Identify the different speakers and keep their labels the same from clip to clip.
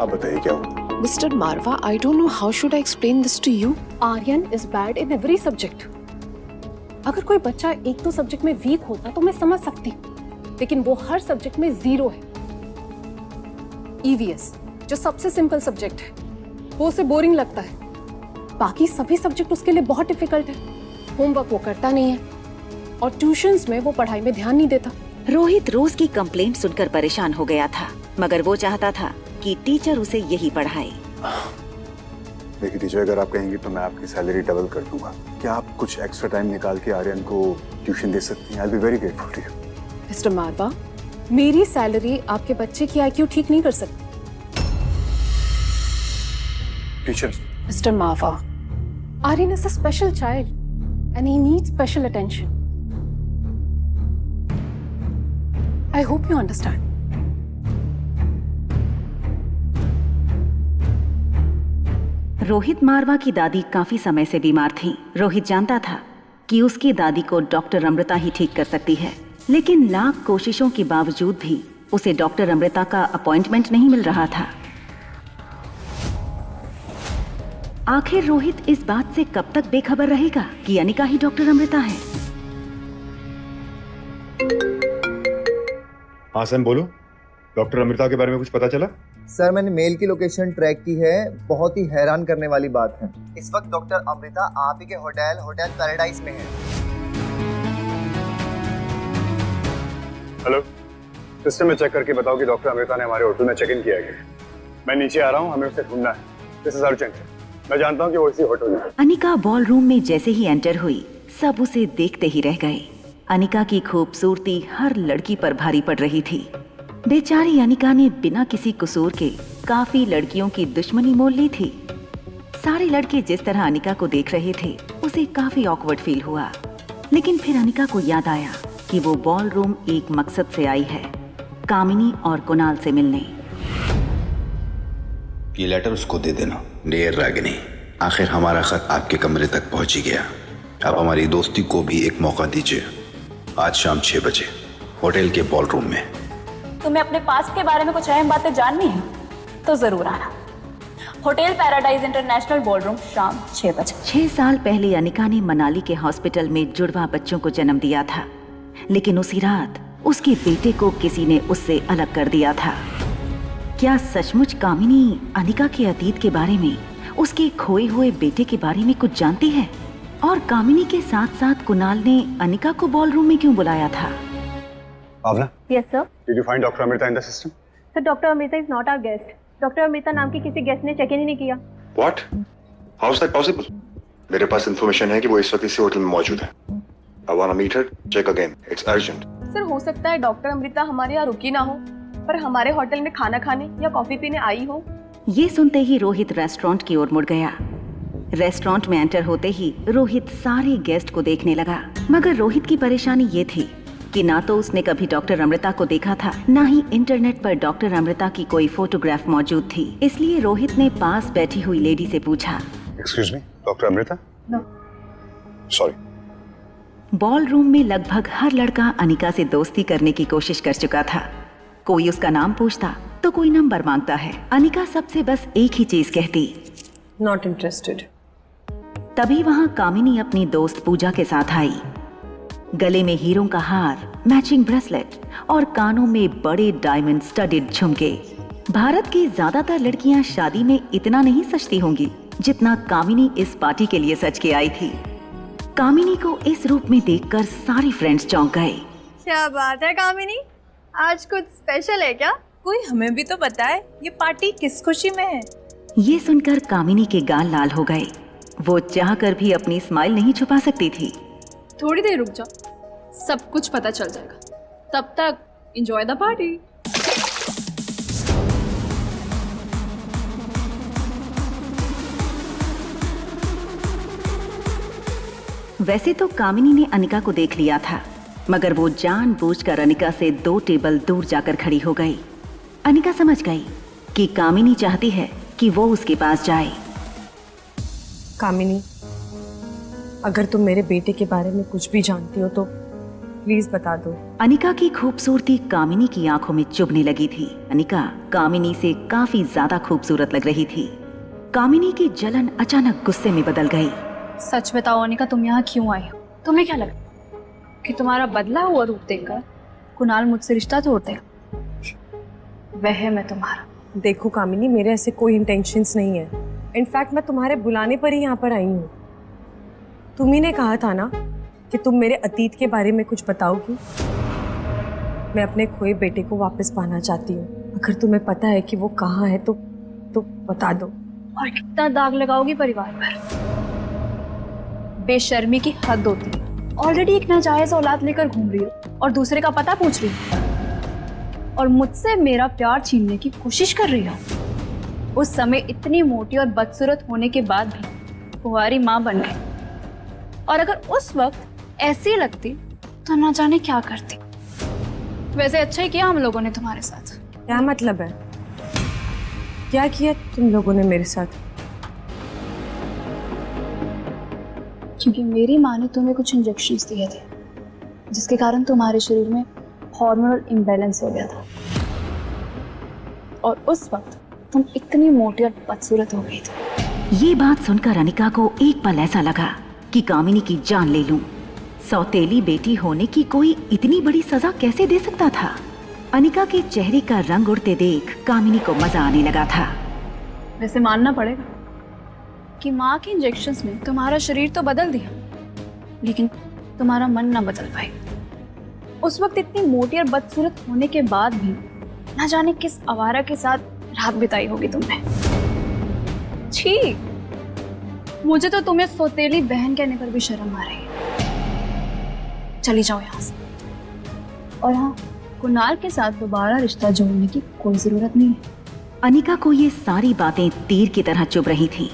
Speaker 1: आप बताइए क्या हुआ?
Speaker 2: Mr. Marwa, I don't know how should I explain this to you.
Speaker 3: Aryan is bad in every subject. अगर कोई बच्चा एक दो सब्जेक्ट में वीक होता तो मैं समझ सकती, लेकिन वो हर सब्जेक्ट में 0 है। EVS जो सबसे सिंपल सब्जेक्ट है वो उसे बोरिंग लगता है, बाकी सभी सब्जेक्ट उसके लिए बहुत डिफिकल्ट है। होमवर्क वो करता नहीं है और ट्यूशंस में वो पढ़ाई में ध्यान नहीं देता।
Speaker 4: रोहित रोज की कंप्लेंट सुनकर परेशान हो गया था, मगर वो चाहता था कि टीचर उसे यही पढ़ाए।
Speaker 1: देखिए टीचर, अगर आप कहेंगी तो मैं आपकी सैलरी डबल कर दूंगा। क्या आप कुछ एक्स्ट्रा टाइम निकाल के आर्यन को ट्यूशन दे सकती हैं? I will be very grateful to you.
Speaker 3: Mister Marwah, मेरी सैलरी आपके बच्चे की IQ ठीक नहीं कर सकती।
Speaker 1: Teacher,
Speaker 3: mister Marwa, Aryan is a special child and he needs special attention. I hope you understand.
Speaker 4: Rohit Marwah की दादी काफी समय से बीमार थी। रोहित जानता था कि उसकी दादी को डॉक्टर अमृता ही ठीक कर सकती है, लेकिन लाख कोशिशों के बावजूद भी उसे डॉक्टर अमृता का अपॉइंटमेंट नहीं मिल रहा था। आखिर रोहित इस बात से कब तक बेखबर रहेगा कि अनिका ही डॉक्टर अमृता है?
Speaker 1: हाँ सैम बोलो, डॉक्टर अमृता के बारे में कुछ पता चला?
Speaker 5: सर मैंने मेल की लोकेशन ट्रैक की है। बहुत ही हैरान करने वाली बात है, इस वक्त डॉक्टर अमृता आप ही के होटल पैराडाइज में है।
Speaker 1: हेलो, सिस्टम में चेक करके बताओ कि डॉक्टर अमृता ने हमारे होटल में चेक इन किया है। मैं नीचे आ रहा हूँ, हमें उसे ढूंढना है। This is urgent. मैं जानता हूँ कि वो इसी होटल में है।
Speaker 4: अनिका बॉल रूम में जैसे ही एंटर हुई, सब उसे देखते ही रह गए। अनिका की खूबसूरती हर लड़की पर भारी पड़ रही थी। बेचारी अनिका ने बिना किसी कसूर के काफी लड़कियों की दुश्मनी मोल ली थी। सारे लड़के जिस तरह अनिका को देख रहे थे, उसे काफी ऑकवर्ड फील हुआ। लेकिन फिर अनिका को याद आया कि वो बॉल रूम एक मकसद से आई है, कामिनी और कुणाल से मिलने।
Speaker 6: ये लेटर उसको दे देना। डियर रागिनी, आखिर हमारा खत आपके कमरे तक पहुंच ही गया। आप हमारी दोस्ती को भी एक मौका दीजिए। आज शाम 6 बजे होटल के बॉल रूम में।
Speaker 7: तुम्हें अपने पास्ट के बारे में कुछ अहम बातें जाननी है तो जरूर आना। होटल पैराडाइज इंटरनेशनल बॉलरूम, शाम 6 बजे।
Speaker 4: 6 साल पहले अनिका ने मनाली के हॉस्पिटल में जुड़वा बच्चों को जन्म दिया था, लेकिन उसी रात उसके बेटे को किसी ने उससे अलग कर दिया था। क्या सचमुच कामिनी अनिका के अतीत के बारे में, उसके खोए हुए बेटे के बारे में कुछ जानती है? और कामिनी के साथ साथ कुणाल ने अनिका को बॉल रूम में क्यों बुलाया था?
Speaker 1: भावना,
Speaker 8: Yes, sir.
Speaker 1: did you find Dr. Amrita in the system?
Speaker 8: Sir, Dr. Amrita is not our guest. Dr. Amrita नाम की किसी गेस्ट ने चेक इन ही नहीं किया।
Speaker 1: What? How is that possible? मेरे पास इंफॉर्मेशन है कि वो इस वक्त इसी होटल में मौजूद है। I wanna meet her. Check again. It's urgent.
Speaker 9: Sir हो सकता है डॉक्टर अमृता हमारे यहाँ रुकी ना हो, पर हमारे होटल में खाना खाने या कॉफी पीने आई हो।
Speaker 4: ये सुनते ही रोहित रेस्टोरेंट की ओर मुड़ गया। रेस्टोरेंट में एंटर होते ही रोहित सारे गेस्ट को देखने लगा, मगर रोहित की परेशानी ये थी कि ना तो उसने कभी डॉक्टर अमृता को देखा था, ना ही इंटरनेट पर डॉक्टर अमृता की कोई फोटोग्राफ मौजूद थी। इसलिए रोहित ने पास बैठी हुई लेडी से पूछा,
Speaker 1: Excuse me, doctor Amrita?
Speaker 9: No.
Speaker 1: Sorry.
Speaker 4: Ball room में लगभग हर लड़का अनिका से दोस्ती करने की कोशिश कर चुका था। कोई उसका नाम पूछता तो कोई नंबर मांगता है। अनिका सबसे बस एक ही चीज कहती,
Speaker 3: Not interested.
Speaker 4: तभी वहां कामिनी अपनी दोस्त पूजा के साथ आई। गले में हीरों का हार, मैचिंग ब्रेसलेट और कानों में बड़े डायमंड स्टडेड झुमके। भारत की ज्यादातर लड़कियां शादी में इतना नहीं सजती होंगी जितना कामिनी इस पार्टी के लिए सज के आई थी। कामिनी को इस रूप में देखकर सारी फ्रेंड्स चौंक गए।
Speaker 9: क्या बात है कामिनी, आज कुछ स्पेशल है क्या?
Speaker 10: कोई हमें भी तो बताए ये पार्टी किस खुशी में है।
Speaker 4: ये सुनकर कामिनी के गाल लाल हो गए। वो चाहकर भी अपनी स्माइल नहीं छुपा सकती थी।
Speaker 9: थोड़ी देर रुक जाओ, सब कुछ पता चल जाएगा। तब तक एंजॉय द पार्टी।
Speaker 4: वैसे तो कामिनी ने अनिका को देख लिया था, मगर वो जानबूझकर अनिका से 2 टेबल दूर जाकर खड़ी हो गई। अनिका समझ गई कि कामिनी चाहती है कि वो उसके पास जाए।
Speaker 3: कामिनी, अगर तुम मेरे बेटे के बारे में कुछ भी जानती हो तो
Speaker 10: प्लीज बता दो।
Speaker 4: अनिका की खूबसूरती कामिनी की आंखों में चुभने लगी थी। अनिका कामिनी से काफी ज्यादा खूबसूरत लग रही थी। कामिनी की जलन अचानक गुस्से में बदल गई।
Speaker 7: सच बताओ अनिका, तुम यहाँ क्यों आई हो? तुम्हें क्या लगता कि तुम्हारा बदला हुआ रूप देखकर कुणाल मुझसे रिश्ता तोड़ देगा? वह मैं तुम्हारा।
Speaker 10: देखो कामिनी, मेरे ऐसे कोई इंटेंशंस नहीं है। इनफैक्ट मैं तुम्हारे बुलाने पर ही यहाँ पर आई हूँ। तुम ही ने कहा था ना कि तुम मेरे अतीत के बारे में कुछ बताओगी। मैं अपने खोए बेटे को वापस पाना चाहती हूँ। अगर तुम्हें पता है कि वो कहाँ है तो बता दो।
Speaker 7: और कितना दाग लगाओगी परिवार पर? बेशर्मी की हद होती है। ऑलरेडी एक नाजायज औलाद लेकर घूम रही हो और दूसरे का पता पूछ रही हो, और मुझसे मेरा प्यार छीनने की कोशिश कर रही हो। उस समय इतनी मोटी और बदसूरत होने के बाद भी कुंवारी माँ बन गई, और अगर उस वक्त ऐसी लगती तो ना जाने क्या करती। वैसे अच्छा ही किया हम लोगों ने तुम्हारे साथ।
Speaker 10: क्या मतलब है? क्या किया तुम लोगों ने मेरे साथ?
Speaker 7: क्योंकि मेरी माँ ने तुम्हें कुछ इंजेक्शंस दिए थे, जिसके कारण तुम्हारे शरीर में हार्मोनल इम्बैलेंस हो गया था, और उस वक्त तुम इतनी मोटी और बदसूरत हो गई थी।
Speaker 4: ये बात सुनकर अनिका को एक पल ऐसा लगा कि कामिनी की जान ले लूं। सौतेली बेटी होने की कोई इतनी बड़ी सजा कैसे दे सकता था? अनिका के चेहरे का रंग उड़ते देख कामिनी को मजा आने लगा था।
Speaker 7: वैसे मानना पड़ेगा कि माँ के इंजेक्शंस ने तुम्हारा शरीर तो बदल दिया, लेकिन तुम्हारा मन ना बदल पाई। उस वक्त इतनी मोटी और बदसूरत होने के बाद भी ना जाने किस आवारा के साथ रात बिताई होगी तुमने। छी, मुझे तो तुम्हें सौतेली बहन कहने पर भी शर्म आ रही है। चली जाओ यहाँ से। और हाँ, कुणाल के साथ दोबारा रिश्ता जोड़ने की कोई जरूरत नहीं है।
Speaker 4: अनिका को ये सारी बातें तीर की तरह चुभ रही थी,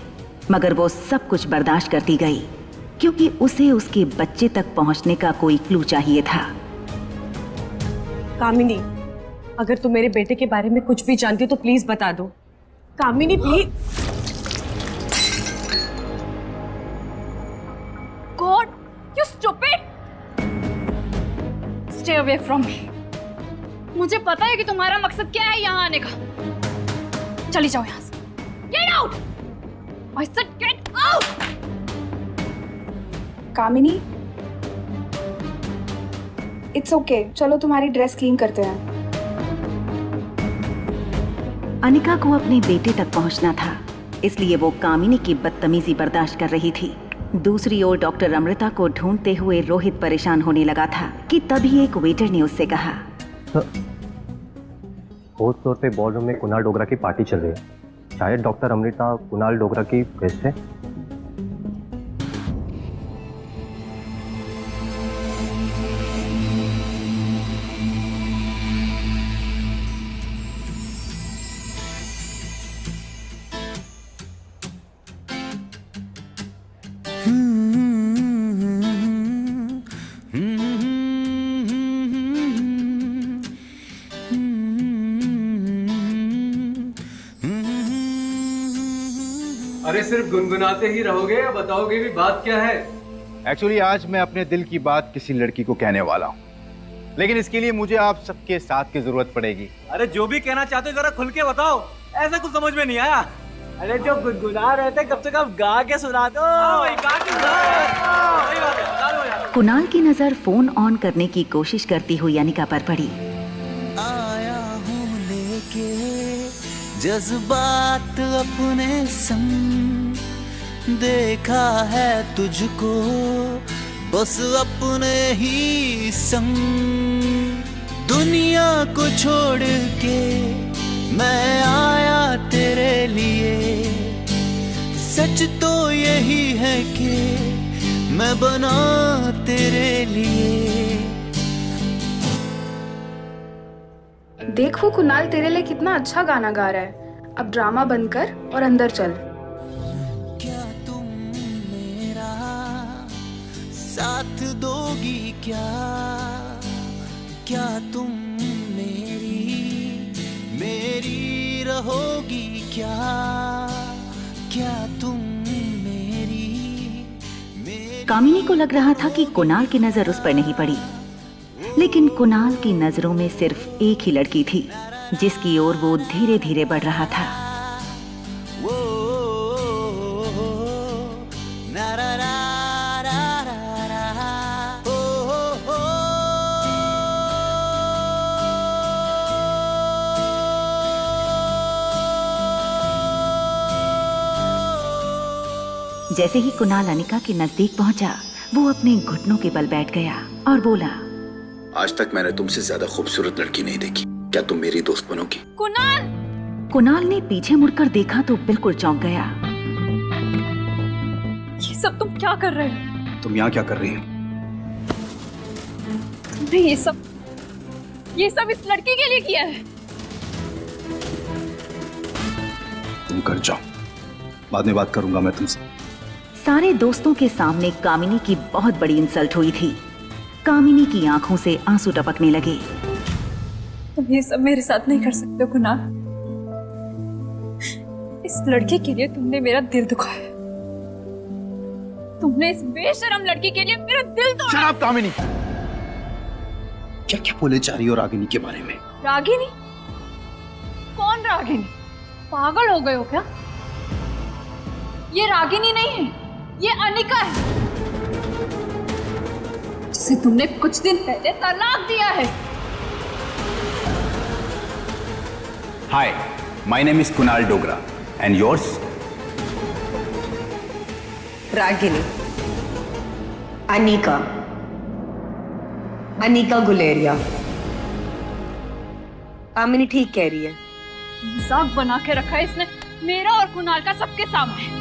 Speaker 4: मगर वो सब कुछ बर्दाश्त करती गई, क्योंकि उसे उसके बच्चे तक पहुंचने का कोई क्लू चाहिए था।
Speaker 10: कामिनी, अगर तुम मेरे बेटे के बारे में कुछ भी जानती हो तो प्लीज बता दो। कामिनी please.
Speaker 7: God, you stupid! Stay away from me. मुझे पता है कि तुम्हारा मकसद क्या है यहाँ आने का। चली जाओ यहाँ से। Get out! I said get out!
Speaker 11: Kamini, it's okay, चलो तुम्हारी ड्रेस क्लीन करते हैं।
Speaker 4: अनिका को अपने बेटे तक पहुंचना था, इसलिए वो कामिनी की बदतमीजी बर्दाश्त कर रही थी। दूसरी ओर डॉक्टर अमृता को ढूंढते हुए रोहित परेशान होने लगा था कि तभी एक वेटर ने उससे कहा,
Speaker 12: फोर्थ फ्लोर पे बॉलरूम में कुणाल डोगरा की पार्टी चल रही है। शायद डॉक्टर अमृता कुणाल डोगरा की गेस्ट है।
Speaker 13: अरे सिर्फ गुनगुनाते ही रहोगे या बताओगे भी बात क्या है?
Speaker 14: एक्चुअली आज मैं अपने दिल की बात किसी लड़की को कहने वाला हूँ, लेकिन इसके लिए मुझे आप सबके साथ की जरूरत पड़ेगी।
Speaker 13: अरे जो भी कहना चाहते हो जरा खुल के बताओ, ऐसा कुछ समझ में नहीं आया। अरे जो गुनगुना रहे थे कब से कब गा के सुना दो।
Speaker 4: कुणाल की नजर फोन ऑन करने की कोशिश करती हुई अनिका पर पड़ी।
Speaker 15: आया हूँ लेके जज्बात अपने संग, देखा है तुझको बस अपने ही संग। दुनिया को छोड़ के मैं आया तेरे लिए, सच तो यही है कि मैं बना तेरे लिए।
Speaker 11: देखो कुणाल तेरे लिए कितना अच्छा गाना गा रहा है। अब ड्रामा बंद कर और अंदर चल।
Speaker 15: क्या तुम मेरा साथ दोगी क्या? क्या तुम मेरी रहोगी क्या? क्या तुम मेरी
Speaker 4: कामिनी को लग रहा था कि कुणाल की नजर उस पर नहीं पड़ी, लेकिन कुणाल की नजरों में सिर्फ एक ही लड़की थी जिसकी ओर वो धीरे धीरे बढ़ रहा था। जैसे ही कुणाल अनिका के नजदीक पहुंचा, वो अपने घुटनों के बल बैठ गया और बोला,
Speaker 6: आज तक मैंने तुमसे ज्यादा खूबसूरत लड़की नहीं देखी। क्या तुम मेरी दोस्त बनोगी?
Speaker 7: कुणाल!
Speaker 4: कुणाल ने पीछे मुड़कर देखा तो बिल्कुल चौंक गया।
Speaker 7: ये सब तुम क्या कर रहे हो?
Speaker 6: तुम यहाँ क्या कर रही हो?
Speaker 7: तुमने ये सब इस लड़की के लिए किया है।
Speaker 6: तुम कर जाओ, बाद में बात करूंगा मैं तुमसे।
Speaker 4: सारे दोस्तों के सामने कामिनी की बहुत बड़ी इंसल्ट हुई थी। कामिनी की आंखों से आंसू टपकने लगे।
Speaker 7: तुम ये सब मेरे साथ नहीं कर सकते हो कुणाल। इस लड़की के लिए तुमने मेरा दिल दुखाया। तुमने इस बेशरम लड़की के लिए मेरा दिल तोड़ा।
Speaker 14: शराब कामिनी, क्या क्या बोले जा रही हो रागिनी के बारे में?
Speaker 7: रागिनी? कौन रागिनी? पागल हो गए हो क्या? ये रागिनी नहीं है, ये अनिका है, जिसे तुमने कुछ दिन पहले तलाक दिया है।
Speaker 14: Hi, my name is Kunal Dogra and yours?
Speaker 10: Ragini, Anika Guleria. Kamini ठीक कह रही है।
Speaker 7: मजाक बना के रखा है इसने मेरा और कुणाल का सबके सामने।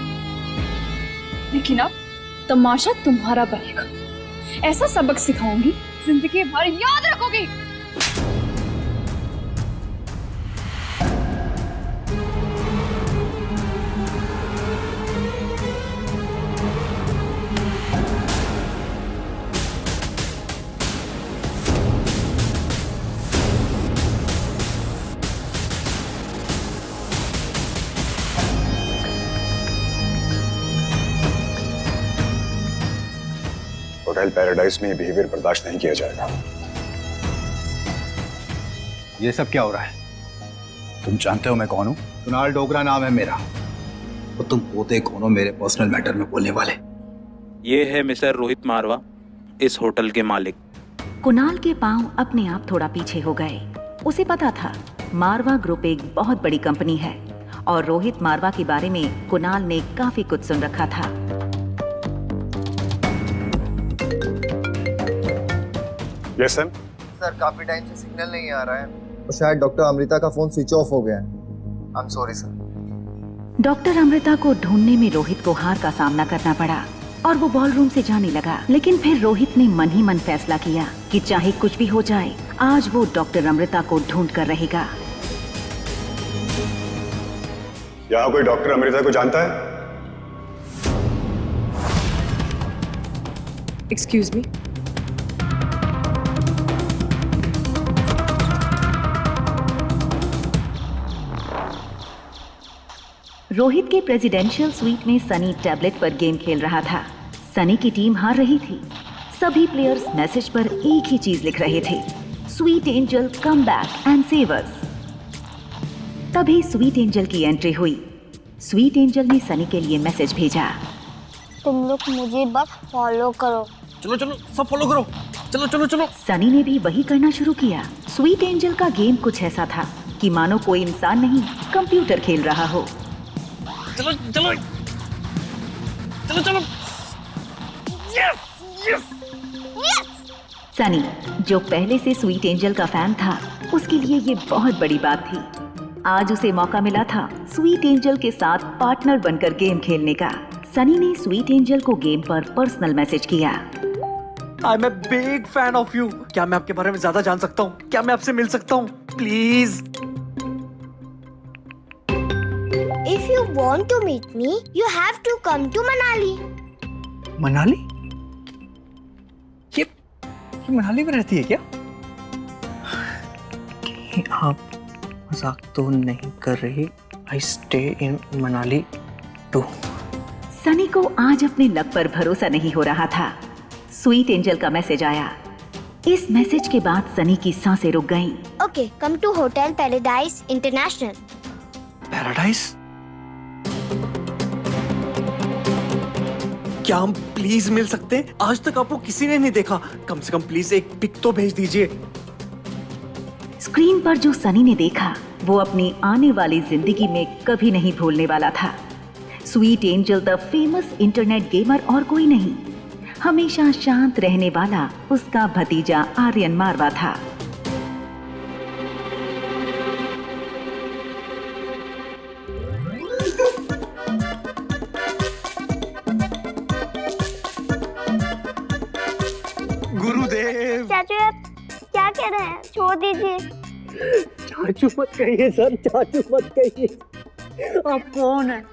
Speaker 7: लेकिन अब तमाशा तुम्हारा बनेगा। ऐसा सबक सिखाऊंगी, जिंदगी भर याद रखोगी।
Speaker 1: होटल पैराडाइज में बिहेवियर बर्दाश्त नहीं किया जाएगा।
Speaker 14: ये सब क्या हो रहा है?
Speaker 6: तुम जानते हो मैं कौन हूँ?
Speaker 14: कुणाल डोगरा नाम है मेरा।
Speaker 6: तो तुम पोते कौन हो मेरे पर्सनल मैटर में बोलने वाले?
Speaker 16: ये है मिस्टर रोहित मारवा, इस होटल के मालिक।
Speaker 4: कुणाल के पांव अपने आप थोड़ा पीछे हो गए। उसे पता था मारवा ग्रुप एक बहुत बड़ी कंपनी है और रोहित मारवा के बारे में कुणाल ने काफी कुछ सुन रखा था।
Speaker 1: Yes sir.
Speaker 5: सर काफी टाइम से सिग्नल नहीं आ रहा है और शायद डॉक्टर अमृता का फोन स्विच ऑफ हो गया है। I am sorry sir.
Speaker 4: Doctor Amrita को ढूंढने में रोहित को हार का सामना करना पड़ा और वो बॉलरूम से जाने लगा। लेकिन फिर रोहित ने मन ही मन फैसला किया कि चाहे कुछ भी हो जाए, आज वो डॉक्टर अमृता को ढूंढ कर रहेगा।
Speaker 1: यहाँ कोई डॉक्टर अमृता को जानता है?
Speaker 10: Excuse me.
Speaker 4: रोहित के प्रेसिडेंशियल स्वीट में सनी टैबलेट पर गेम खेल रहा था। सनी की टीम हार रही थी। सभी प्लेयर्स मैसेज पर एक ही चीज लिख रहे थे, sweet angel come back and save us. तभी स्वीट एंजल की एंट्री हुई। स्वीट एंजल ने सनी के लिए मैसेज भेजा,
Speaker 8: तुम लोग मुझे बस फॉलो करो।
Speaker 13: चलो चलो सब फॉलो करो, चलो चलो चलो।
Speaker 4: सनी ने भी वही करना शुरू किया। स्वीट एंजल का गेम कुछ ऐसा था कि मानो कोई इंसान नहीं, कंप्यूटर खेल रहा हो।
Speaker 13: चलो चलो चलो चलो। Yes yes yes.
Speaker 4: सनी, जो पहले से स्वीट एंजल का फैन था, उसके लिए ये बहुत बड़ी बात थी। आज उसे मौका मिला था स्वीट एंजल के साथ पार्टनर बनकर गेम खेलने का। सनी ने स्वीट एंजल को गेम पर पर्सनल मैसेज किया,
Speaker 13: I am a big fan of you. क्या मैं आपके बारे में ज्यादा जान सकता हूँ? क्या मैं आपसे मिल सकता हूँ please?
Speaker 8: If you want to meet me, you have to come to Manali.
Speaker 13: Manali? ये मनाली में रहती है क्या? आप मजाक तो नहीं कर रही? I stay in Manali too.
Speaker 4: Sunny को आज अपने लक पर भरोसा नहीं हो रहा था। स्वीट एंजल का मैसेज आया, इस मैसेज के बाद सनी की सांसें रुक गईं।
Speaker 17: Okay, come to hotel paradise international.
Speaker 18: Paradise? क्या हम प्लीज मिल सकते? आज तक आपको किसी ने नहीं देखा, कम से कम प्लीज एक पिक तो भेज दीजिए।
Speaker 4: स्क्रीन पर जो सनी ने देखा वो अपनी आने वाली जिंदगी में कभी नहीं भूलने वाला था। Sweet angel the famous internet gamer और कोई नहीं, हमेशा शांत रहने वाला उसका भतीजा आर्यन मारवा था।
Speaker 18: गुरुदेव!
Speaker 17: चाचू आप क्या कह रहे हैं? छोड़ दीजिए।
Speaker 13: चाचू मत कहिए सर, चाचू मत कहिए। आप कौन हैं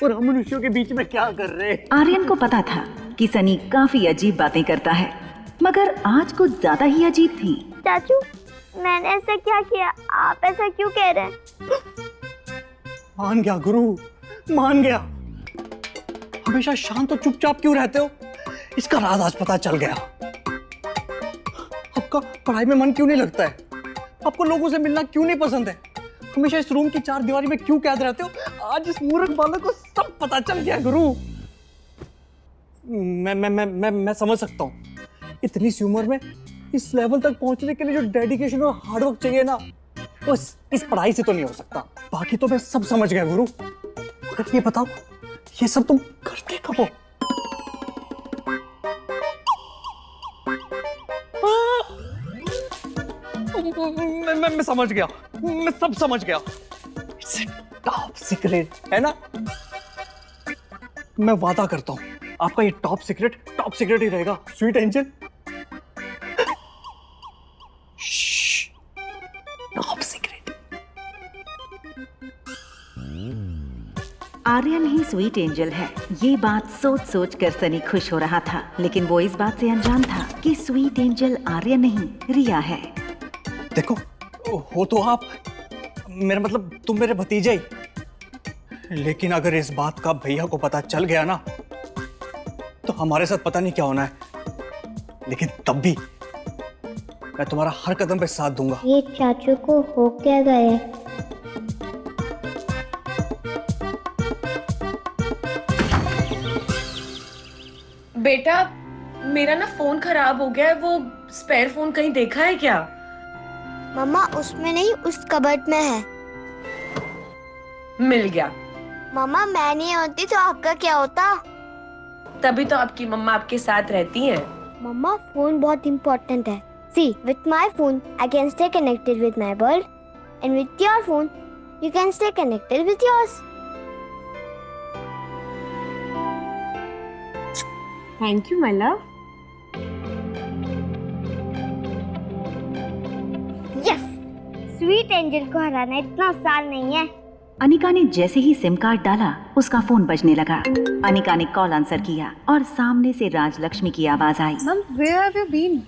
Speaker 13: और हम मनुष्यों के बीच में क्या कर रहे हैं?
Speaker 4: आर्यन को पता था कि सनी काफी अजीब बातें करता है, मगर आज कुछ ज्यादा ही अजीब थी।
Speaker 17: चाचू मैंने ऐसा क्या किया? आप ऐसा क्यों कह रहे हैं?
Speaker 13: मान गया गुरु, मान गया। हमेशा शांत और चुपचाप क्यों रहते हो? इसका राज आज पता चल गया। आपका पढ़ाई में मन क्यों नहीं लगता है? आपको लोगों से मिलना क्यों नहीं पसंद है? हमेशा इस रूम की चार दीवारी में क्यों कैद रहते हो? आज इस मूर्ख बालक को सब पता चल गया गुरु। मैं समझ सकता हूँ। इतनी सी उम्र में इस लेवल तक पहुंचने के लिए जो डेडिकेशन और हार्डवर्क चाहिए ना, वो इस पढ़ाई से तो नहीं हो सकता। बाकी तो मैं सब समझ गया गुरु, मगर ये बताओ, ये सब तुम करते कब हो? मैं समझ गया, मैं सब समझ गया। इट्स टॉप सीक्रेट है ना? मैं वादा करता हूँ आपका ये टॉप सीक्रेट ही रहेगा, sweet angel. Top secret.
Speaker 4: Aryan ही स्वीट एंजल है, ये बात सोच सोच कर सनी खुश हो रहा था, लेकिन वो इस बात से अनजान था कि स्वीट एंजल आर्यन नहीं, रिया है।
Speaker 13: देखो, हो तो आप, मेरा मतलब तुम मेरे भतीजे ही, लेकिन अगर इस बात का भैया को पता चल गया ना, तो हमारे साथ पता नहीं क्या होना है। लेकिन तब भी मैं तुम्हारा हर कदम पे साथ दूंगा।
Speaker 17: ये चाचू को हो क्या गए?
Speaker 9: बेटा, मेरा ना फोन खराब हो गया है, वो स्पेयर फोन कहीं देखा है क्या?
Speaker 17: मम्मा उसमें नहीं, उस कबर्ड में है।
Speaker 9: मिल गया।
Speaker 17: मम्मा मैं नहीं होती तो आपका क्या होता?
Speaker 9: तभी तो आपकी मम्मा आपके साथ रहती हैं।
Speaker 17: मम्मा फोन बहुत इम्पोर्टेंट है। See, with my phone I can stay connected with my world, and with your phone you can stay connected with yours.
Speaker 10: Thank you, my love.
Speaker 17: Yes, sweet angel को हराना इतना आसान नहीं है।
Speaker 4: अनिका ने जैसे ही सिम कार्ड डाला, उसका फोन बजने लगा। अनिका ने कॉल आंसर किया और सामने से राजलक्ष्मी की आवाज आई।
Speaker 3: Ma'am, where have you been?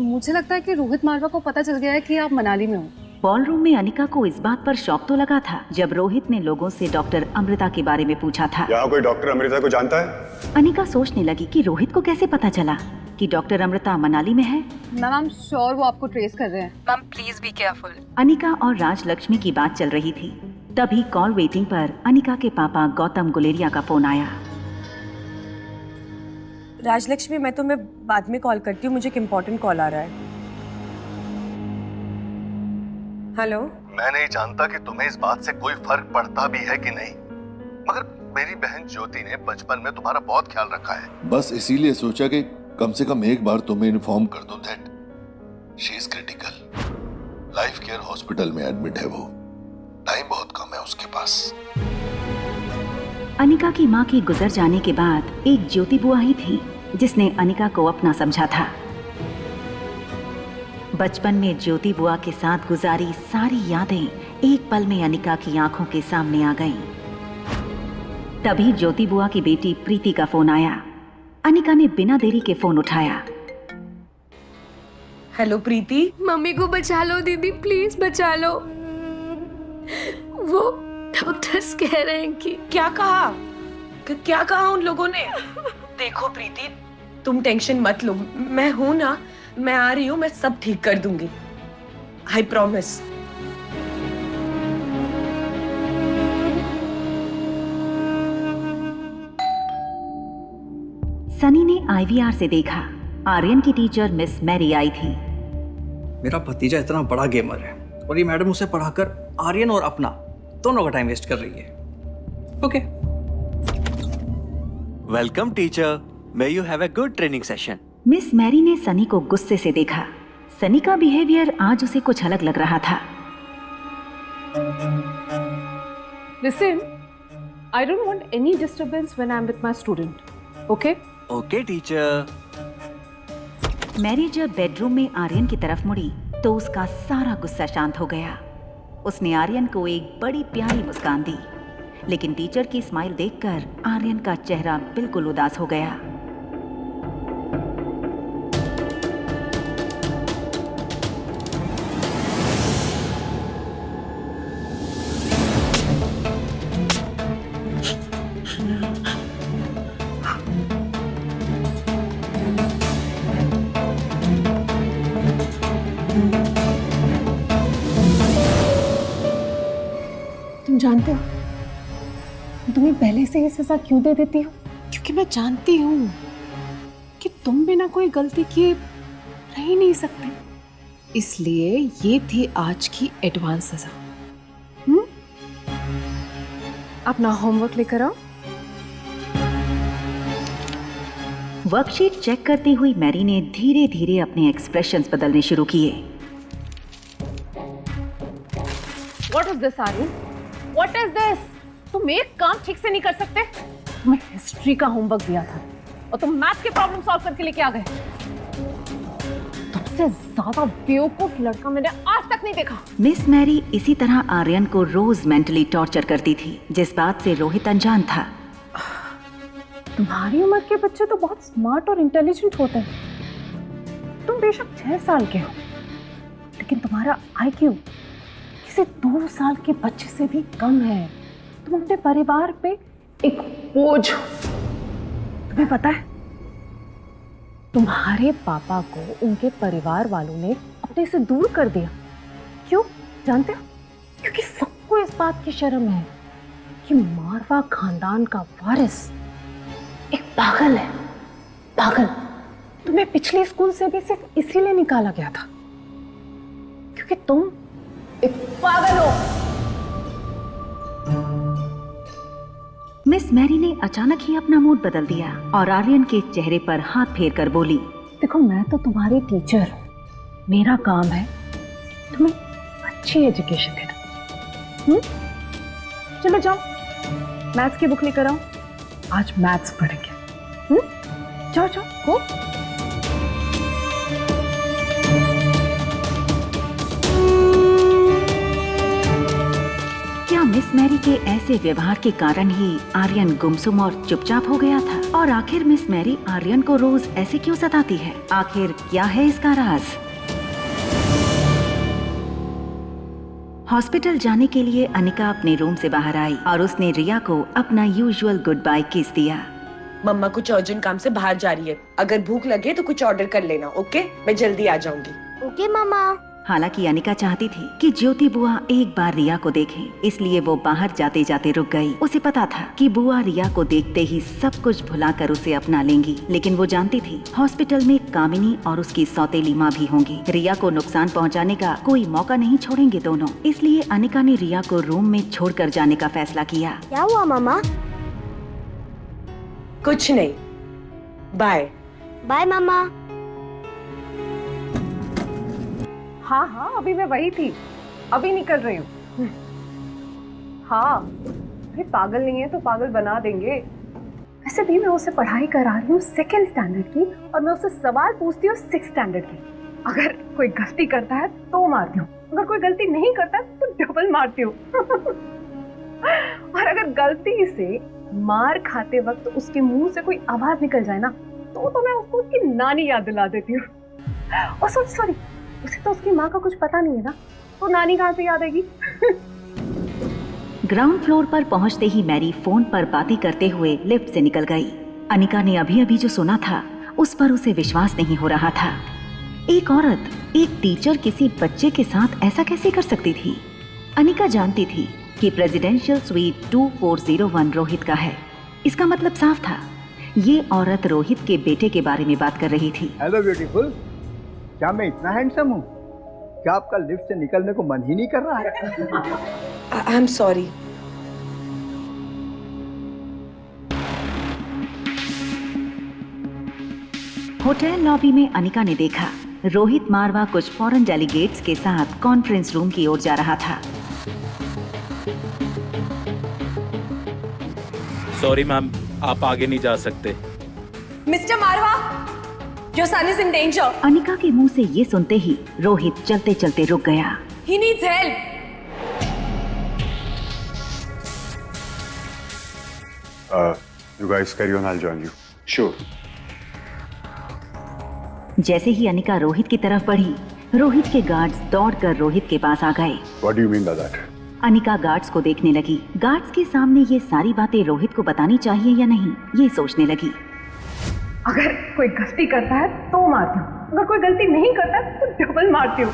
Speaker 3: मुझे लगता है कि रोहित मारवा को पता चल गया है कि आप मनाली में हो।
Speaker 4: बॉलरूम में अनिका को इस बात पर शौक तो लगा था जब रोहित ने लोगों से डॉक्टर अमृता के बारे में पूछा था।
Speaker 1: यहाँ कोई डॉक्टर अमृता को जानता है?
Speaker 4: अनिका सोचने लगी कि रोहित को कैसे पता चला कि डॉक्टर अमृता मनाली में है।
Speaker 3: मैम, आई एम श्योर वो आपको ट्रेस कर रहे हैं।
Speaker 9: Ma'am please be careful.
Speaker 4: Anika और राजलक्ष्मी की बात चल रही थी, तभी कॉल वेटिंग पर अनिका के पापा गौतम गुलेरिया का फोन आया।
Speaker 10: राजलक्ष्मी, मैं तुम्हें बाद में कॉल करती हूँ, मुझे एक इम्पोर्टेंट कॉल आ रहा है। हेलो।
Speaker 19: मैं नहीं जानता कि तुम्हें इस बात से कोई फर्क पड़ता भी है कि नहीं, मगर मेरी बहन ज्योति ने बचपन में तुम्हारा बहुत ख्याल रखा है।
Speaker 20: बस इसीलिए सोचा कि कम से कम एक बार तुम्हें इन्फॉर्म कर दूं that she is critical. Life care hospital में एडमिट है वो, टाइम बहुत कम है उसके पास।
Speaker 4: अनिका की मां के गुजर जाने के बाद एक ज्योति बुआ ही थी जिसने अनिका को अपना समझा था। बचपन में ज्योति बुआ के साथ गुजारी सारी यादें एक पल में अनिका की आंखों के सामने आ गईं। तभी ज्योति बुआ की बेटी प्रीति का फोन आया। अनिका ने बिना देरी के फोन उठाया।
Speaker 9: हेलो प्रीति।
Speaker 11: मम्मी को बचा लो दीदी, प्लीज बचा लो। वो डॉक्टर्स कह रहे हैं कि
Speaker 9: क्या कहा? क्या कहा उन लोगों ने? देखो प्रीति, तुम टेंशन मत लो, मैं हूं ना, मैं आ रही हूँ, मैं सब ठीक कर दूंगी, आई प्रॉमिस।
Speaker 4: सनी ने आईवीआर से देखा आर्यन की टीचर मिस मैरी आई थी।
Speaker 13: मेरा भतीजा इतना बड़ा गेमर है और ये मैडम उसे पढ़ाकर आर्यन और अपना दोनों का टाइम वेस्ट कर रही है। Okay.
Speaker 18: Welcome teacher, may you have a good training session.
Speaker 4: Miss Mary ने सनी को गुस्से से देखा। सनी का बिहेवियर आज उसे कुछ अलग लग रहा था।
Speaker 3: Listen, I don't want any disturbance when I'm with my student. Okay?
Speaker 18: Okay teacher.
Speaker 4: Mary जब बेडरूम में आर्यन की तरफ मुड़ी तो उसका सारा गुस्सा शांत हो गया। उसने आर्यन को एक बड़ी प्यारी मुस्कान दी, लेकिन टीचर की स्माइल देखकर आर्यन का चेहरा बिल्कुल उदास हो गया।
Speaker 3: तुम जानते हो तुम्हें पहले से ये सजा क्यों दे देती हूँ? क्योंकि मैं जानती हूँ कि तुम बिना कोई गलती किए रह ही नहीं सकते, इसलिए ये थी आज की एडवांस सजा। अपना होमवर्क लेकर आओ।
Speaker 4: वर्कशीट चेक करती हुई मैरी ने धीरे धीरे अपने एक्सप्रेशंस बदलने शुरू किए।
Speaker 3: What is this, Aryan? What is this? तुम एक काम ठीक से नहीं कर सकते? तुम्हें हिस्ट्री का होमवर्क दिया था और तुम मैथ्स के प्रॉब्लम सॉल्व करके लेके आ गए। तुमसे ज्यादा बेवकूफ लड़का मैंने आज तक नहीं देखा।
Speaker 4: मिस मैरी इसी तरह आर्यन को रोज मेंटली टॉर्चर करती थी, जिस बात से रोहित अनजान था।
Speaker 3: तुम्हारी उम्र के बच्चे तो बहुत स्मार्ट और इंटेलिजेंट होते हैं। तुम बेशक 6 साल के हो, लेकिन तुम्हारा IQ किसी 2 साल के बच्चे से भी कम है। तुम अपने परिवार पे एक बोझ हो। तुम्हें पता है, तुम्हारे पापा को उनके परिवार वालों ने अपने से दूर कर दिया। क्यों जानते हो? क्योंकि सबको इस बात की शर्म है कि मारवा खानदान का वारिस एक पागल है। पागल। तुम्हें पिछले स्कूल से भी सिर्फ इसीलिए निकाला गया था क्योंकि तुम एक पागल हो।
Speaker 4: मिस मैरी ने अचानक ही अपना मूड बदल दिया और आर्यन के चेहरे पर हाथ फेर कर बोली,
Speaker 3: देखो, मैं तो तुम्हारी टीचर हूँ। मेरा काम है तुम्हें अच्छी एजुकेशन देना। चलो जाओ, मैथ्स की बुक लेकर आओ। आज मैथ्स पढ़ेंगे। जाओ जाओ, हो।
Speaker 4: क्या मिस मैरी के ऐसे व्यवहार के कारण ही आर्यन गुमसुम और चुपचाप हो गया था? और आखिर मिस मैरी आर्यन को रोज ऐसे क्यों सताती है? आखिर क्या है इसका राज? हॉस्पिटल जाने के लिए अनिका अपने रूम से बाहर आई और उसने रिया को अपना यूजुअल गुड बाय किस दिया।
Speaker 9: मम्मा कुछ अर्जेंट काम से बाहर जा रही है, अगर भूख लगे तो कुछ ऑर्डर कर लेना। ओके, मैं जल्दी आ जाऊंगी।
Speaker 17: ओके मामा।
Speaker 4: हालांकि अनिका चाहती थी कि ज्योति बुआ एक बार रिया को देखे, इसलिए वो बाहर जाते जाते रुक गई। उसे पता था कि बुआ रिया को देखते ही सब कुछ भुलाकर उसे अपना लेंगी, लेकिन वो जानती थी हॉस्पिटल में कामिनी और उसकी सौतेली माँ भी होंगी। रिया को नुकसान पहुँचाने का कोई मौका नहीं छोड़ेंगे दोनों, इसलिए अनिका ने रिया को रूम में छोड़कर जाने का फैसला किया।
Speaker 17: क्या हुआ मामा?
Speaker 9: कुछ नहीं, बाय।
Speaker 17: बाय मामा।
Speaker 3: हाँ हाँ, अभी मैं वही थी, अभी निकल रही हूँ। हाँ, अरे पागल नहीं है तो पागल बना देंगे। वैसे भी मैं उसे पढ़ाई करा रही हूँ 2nd स्टैंडर्ड की, और मैं उससे सवाल पूछती हूँ 6th स्टैंडर्ड की। अगर कोई गलती करता है तो मारती हूँ, अगर कोई गलती नहीं करता है तो डबल मारती हूँ। और अगर गलती से मार खाते वक्त उसके मुंह से कोई आवाज निकल जाए ना, तो मैं उसको उसकी नानी याद दिला देती हूँ। और सॉरी, उसे तो उसकी माँ का कुछ पता नहीं है ना, तो नानी कहाँ से याद आएगी?
Speaker 4: ग्राउंड फ्लोर पर पहुंचते ही मैरी फोन पर बातें करते हुए लिफ्ट से निकल गई। अनिका ने अभी अभी जो सुना था उस पर उसे विश्वास नहीं हो रहा था। एक औरत, एक टीचर किसी बच्चे के साथ ऐसा कैसे कर सकती थी? अनिका जानती थी कि प्रेसिडेंशियल स्वीट 2401 रोहित का है। इसका मतलब साफ था, ये औरत रोहित के बेटे के बारे में बात कर रही थी।
Speaker 21: हेलो ब्यूटीफुल, क्या मैं इतना हैंडसम हूँ? क्या आपका लिफ्ट से निकलने को मन ही नहीं कर रहा है?
Speaker 9: I am sorry.
Speaker 4: Hotel lobby में अनिका ने देखा रोहित मारवा कुछ फॉरेन डेलीगेट्स के साथ कॉन्फ्रेंस रूम की ओर जा रहा था।
Speaker 16: सॉरी मैम, आप आगे नहीं जा सकते।
Speaker 10: Mister Marwa, your son is in danger.
Speaker 4: Anika के मुंह से ये सुनते ही रोहित चलते चलते रुक गया।
Speaker 10: He needs help.
Speaker 1: You guys carry on, I'll join you.
Speaker 6: Sure.
Speaker 4: जैसे ही अनिका रोहित की तरफ बढ़ी, रोहित के गार्ड्स दौड़कर रोहित के पास आ गए।
Speaker 1: What do you mean by that?
Speaker 4: Anika guards को देखने लगी। गार्ड्स के सामने ये सारी बातें रोहित को बतानी चाहिए या नहीं, ये सोचने लगी।
Speaker 3: अगर कोई गलती करता है तो मारती हूँ, अगर कोई गलती नहीं करता तो डबल मारती हूँ।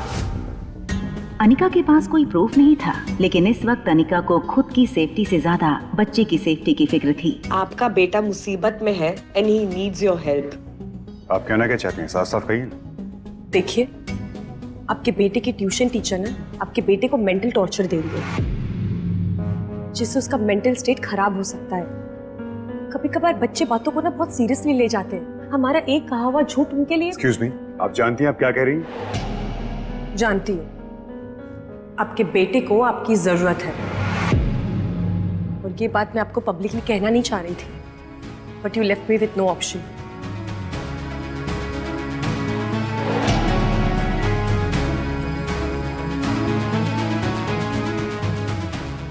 Speaker 4: अनिका के पास कोई प्रूफ नहीं था, लेकिन इस वक्त अनिका को खुद की सेफ्टी से ज्यादा बच्चे की सेफ्टी की फिक्र थी।
Speaker 9: आपका बेटा मुसीबत में है and he needs your help.
Speaker 1: आप कहना क्या चाहती हैं? साफ साफ कहिए।
Speaker 10: देखिए, आपके बेटे की ट्यूशन टीचर ने आपके बेटे को मेंटल टॉर्चर दे रही है, जिससे उसका मेंटल स्टेट खराब हो सकता है। कभी कभार बच्चे बातों को ना बहुत सीरियसली ले जाते हैं। हमारा एक कहा हुआ झूठ उनके लिए।
Speaker 1: Excuse me, आप जानती हैं आप क्या कह रही हैं?
Speaker 10: जानती हूँ, आपके बेटे को आपकी जरूरत है, और ये बात मैं आपको पब्लिकली कहना नहीं चाह रही थी, but you left me with no option.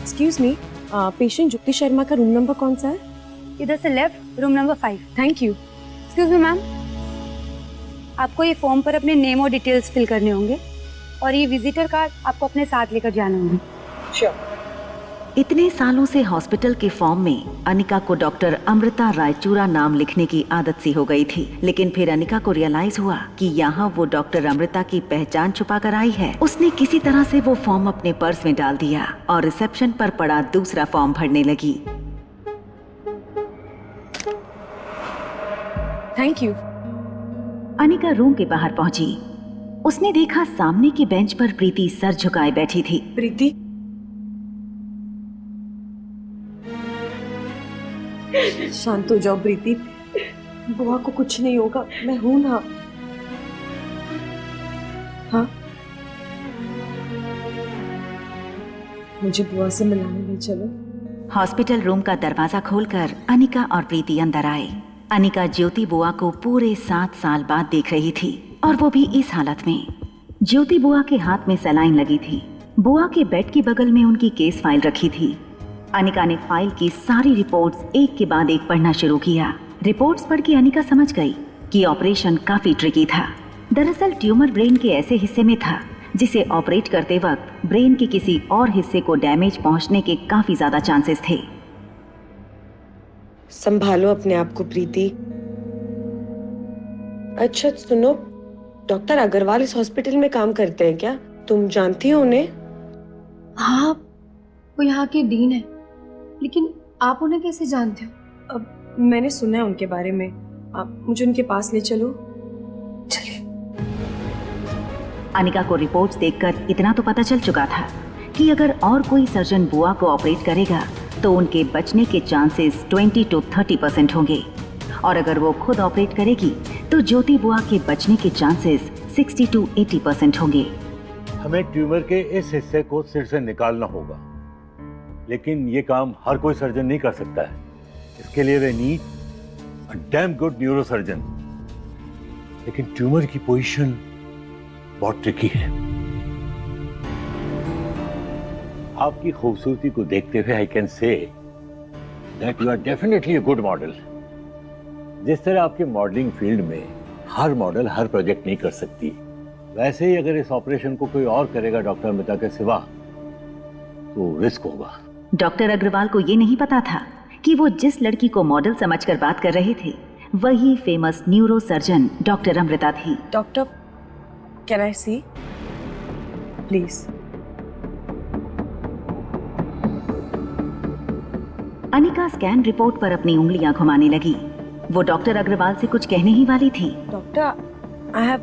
Speaker 10: Excuse me, patient Jukti Sharma का रूम नंबर कौन सा है?
Speaker 8: इधर से left, room number 5।
Speaker 10: Thank you.
Speaker 8: Excuse me ma'am, आपको ये फॉर्म पर अपने नेम और डिटेल्स फिल करने होंगे, और ये विजिटर कार्ड आपको अपने साथ लेकर जाना होगा।
Speaker 10: श्योर।
Speaker 4: इतने सालों से हॉस्पिटल के फॉर्म में अनिका को डॉक्टर अमृता रायचूरा नाम लिखने की आदत सी हो गई थी, लेकिन फिर अनिका को रियलाइज हुआ कि यहाँ वो डॉक्टर अमृता की पहचान छुपा कर आई है। उसने किसी तरह से वो फॉर्म अपने पर्स में डाल दिया और रिसेप्शन पर पड़ा दूसरा फॉर्म भरने लगी।
Speaker 10: Thank you.
Speaker 4: अनिका रूम के बाहर पहुंची। उसने देखा सामने की बेंच पर प्रीति सर झुकाए बैठी थी।
Speaker 10: प्रीति, शांत हो जाओ प्रीति, बुआ को कुछ नहीं होगा, मैं हूं ना। हाँ, मुझे बुआ से मिलाने ले चलो।
Speaker 4: हॉस्पिटल रूम का दरवाजा खोलकर अनिका और प्रीति अंदर आए। अनिका ज्योति बुआ को पूरे 7 साल बाद देख रही थी, और वो भी इस हालत में। ज्योति बुआ के हाथ में सलाइन लगी थी। बुआ के बेड के बगल में उनकी केस फाइल रखी थी। अनिका ने फाइल की सारी रिपोर्ट्स एक के बाद एक पढ़ना शुरू किया। रिपोर्ट्स पढ़ के अनिका समझ गई कि ऑपरेशन काफी ट्रिकी था। दरअसल ट्यूमर ब्रेन के ऐसे हिस्से में था जिसे ऑपरेट करते वक्त ब्रेन के किसी और हिस्से को डैमेज पहुंचने के काफी ज्यादा चांसेस थे।
Speaker 9: संभालो अपने आप को प्रीति। अच्छा सुनो, डॉक्टर अग्रवाल इस हॉस्पिटल में काम करते हैं क्या? तुम जानती हो उन्हें?
Speaker 2: हाँ, वो यहाँ के डीन है, लेकिन आप उन्हें कैसे जानते हो?
Speaker 10: अब मैंने सुना है उनके बारे में, आप मुझे उनके पास ले चलो।
Speaker 2: चलिए।
Speaker 4: अनिका को रिपोर्ट्स देखकर इतना तो पता चल चुका था कि अगर और कोई सर्जन बुआ को ऑपरेट करेगा तो उनके बचने के चांसेस 20 to 30% होंगे, और अगर वो खुद ऑपरेट करेगी तो ज्योति बुआ के बचने के चांसेस 60 to 80% होंगे।
Speaker 22: हमें ट्यूमर के इस हिस्से को सिर से निकालना होगा, लेकिन ये काम हर कोई सर्जन नहीं कर सकता है। इसके लिए we need a damn good neurosurgeon. लेकिन ट्यूमर की पोजीशन बहुत ट्रिकी है। आपकी खूबसूरती को देखते हुए I can say that you are definitely a good model. जिस तरह आपके मॉडलिंग फील्ड में हर मॉडल हर प्रोजेक्ट नहीं कर सकती, वैसे ही अगर इस ऑपरेशन को कोई और करेगा डॉक्टर अमृता के सिवा तो रिस्क होगा।
Speaker 4: डॉक्टर अग्रवाल को ये नहीं पता था कि वो जिस लड़की को मॉडल समझकर बात कर रहे थे वही famous neuro surgeon doctor Amrita थी।
Speaker 10: Doctor, can I see please?
Speaker 4: Anika scan report पर अपनी उंगलियां घुमाने लगी। वो डॉक्टर अग्रवाल से कुछ कहने ही वाली थी।
Speaker 10: Doctor I have.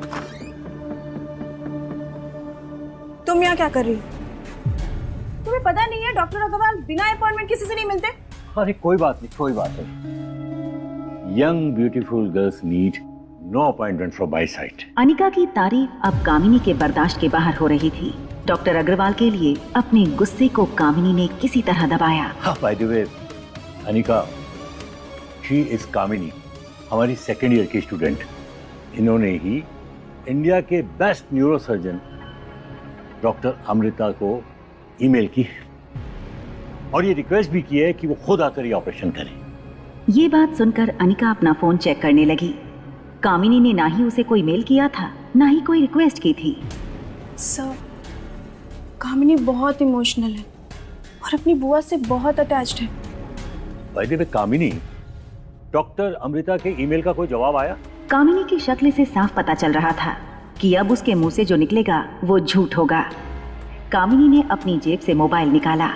Speaker 10: तुम यहाँ क्या कर रही हो? तुम्हें पता नहीं है डॉक्टर अग्रवाल बिना अपॉइंटमेंट किसी से नहीं मिलते?
Speaker 22: अरे कोई बात नहीं, कोई बात नहीं। Young beautiful girls need no appointment from my side.
Speaker 4: Anika की तारीफ अब कामिनी के बर्दाश्त के बाहर हो रही थी। डॉक्टर अग्रवाल के लिए अपने गुस्से को कामिनी ने किसी तरह दबाया।
Speaker 22: By the way Anika, she is Kamini, हमारी सेकेंड ईयर की स्टूडेंट। इन्होंने ही इंडिया के best neuro surgeon doctor Amrita को ईमेल की और ये रिक्वेस्ट भी की है कि वो खुद आकर ये ऑपरेशन करें।
Speaker 4: ये बात सुनकर अनिका अपना फोन चेक करने लगी। कामिनी ने ना ही उसे कोई मेल किया था, ना ही कोई रिक्वेस्ट की थी।
Speaker 10: सर, कामिनी बहुत इमोशनल है और अपनी बुआ से बहुत अटैच्ड है।
Speaker 22: Bye the way Kamini, doctor Amrita के ईमेल का कोई जवाब आया?
Speaker 4: कामिनी की शक्ल से साफ पता चल रहा था कि अब उसके मुंह से जो निकलेगा वो झूठ होगा। कामिनी ने अपनी जेब से मोबाइल निकाला,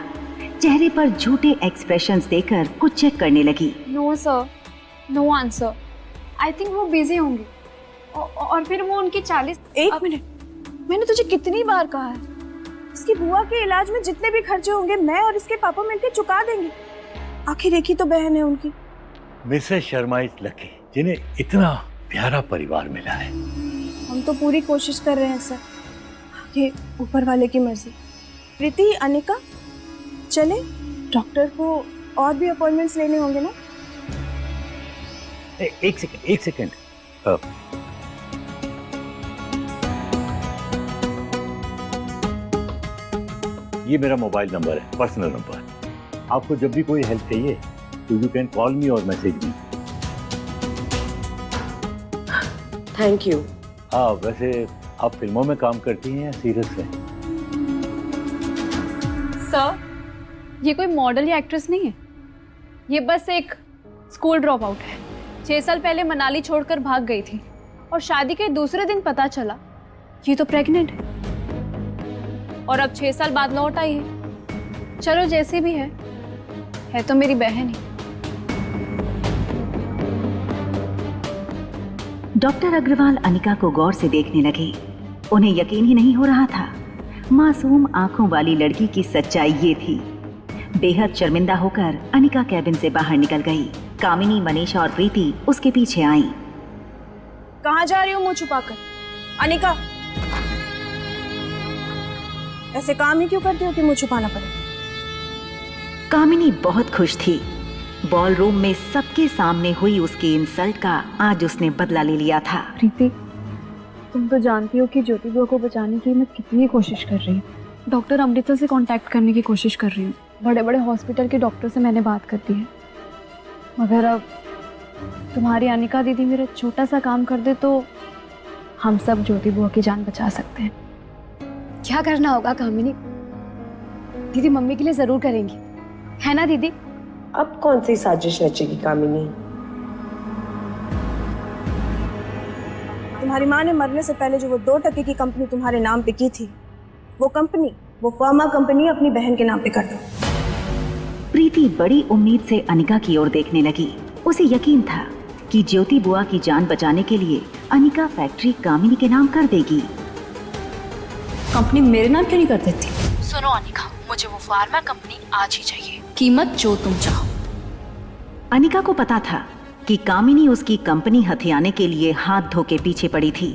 Speaker 4: चेहरे पर झूठे एक्सप्रेशंस देकर कुछ चेक करने लगी।
Speaker 7: No sir, no answer. I think वो बिजी होंगे और फिर वो उनकी 40।
Speaker 10: एक मिनट, मैंने तुझे कितनी बार कहा है, इसकी बुआ के इलाज में जितने भी खर्चे होंगे मैं और इसके पापा मिलकर चुका देंगे। आखिर एक ही तो बहन है उनकी।
Speaker 22: मिसेस शर्मा इज लकी, जिन्हें इतना प्यारा परिवार मिला है।
Speaker 10: हम तो पूरी कोशिश कर रहे हैं सर, ये ऊपर वाले की मर्जी। प्रीति, अनिका, चले, डॉक्टर को और भी अपॉइंटमेंट्स लेने होंगे ना?
Speaker 22: एक सेकंड। ये मेरा मोबाइल नंबर है, पर्सनल नंबर। आपको जब भी कोई हेल्प चाहिए तो यू कैन कॉल मी और मैसेज मी।
Speaker 10: Thank you.
Speaker 22: हाँ, वैसे आप फिल्मों में काम करती हैं या सीरियल्स में?
Speaker 7: सर, ये कोई मॉडल या एक्ट्रेस नहीं है, ये बस एक स्कूल ड्रॉप आउट है। 6 साल पहले मनाली छोड़कर भाग गई थी और शादी के दूसरे दिन पता चला ये तो प्रेग्नेंट है और अब 6 साल बाद लौट आई है। चलो जैसे भी है तो मेरी बहन ही।
Speaker 4: डॉक्टर अग्रवाल अनिका को गौर से देखने लगे। उन्हें यकीन ही नहीं हो रहा था। मासूम आंखों वाली लड़की की सच्चाई ये थी। बेहद शर्मिंदा होकर अनिका कैबिन से बाहर निकल गई। कामिनी, मनीषा और प्रीति उसके पीछे आईं।
Speaker 10: कहाँ जा रही हो मुंह छुपाकर? अनिका, ऐसे काम ही क्यों करती हो कि मुंह छुपाना पड़े?
Speaker 4: कामिनी बहुत खुश थी। बॉल रूम में सबके सामने हुई उसकी इंसल्ट का आज उसने बदला ले लिया था।
Speaker 7: प्रीति, तुम तो जानती हो कि ज्योति बुआ को बचाने की मैं कितनी कोशिश कर रही हूँ। डॉक्टर अमृता से कांटेक्ट करने की कोशिश कर रही हूँ। बड़े बड़े हॉस्पिटल के डॉक्टर से मैंने बात कर दी है, मगर अब तुम्हारी अनिका दीदी मेरा छोटा सा काम कर दे तो हम सब ज्योति बुआ की जान बचा सकते हैं।
Speaker 2: क्या करना होगा कामिनी? दीदी मम्मी के लिए जरूर करेंगी, है ना दीदी?
Speaker 12: अब कौन सी साजिश रचेगी कामिनी?
Speaker 10: तुम्हारी माँ ने मरने से पहले जो वो 2 टके की कंपनी तुम्हारे नाम पे की थी, वो कंपनी, वो फार्मा कंपनी अपनी बहन के नाम पे कर दो।
Speaker 4: प्रीति बड़ी उम्मीद से अनिका की ओर देखने लगी। उसे यकीन था कि ज्योति बुआ की जान बचाने के लिए अनिका फैक्ट्री कामिनी के नाम कर देगी।
Speaker 2: कंपनी मेरे नाम क्यों नहीं कर देती?
Speaker 11: सुनो अनिका, मुझे वो फार्मा कंपनी आज ही चाहिए, कीमत जो तुम चाहो।
Speaker 4: अनिका को पता था कि कामिनी उसकी कंपनी हथियाने के लिए हाथ धो के पीछे पड़ी थी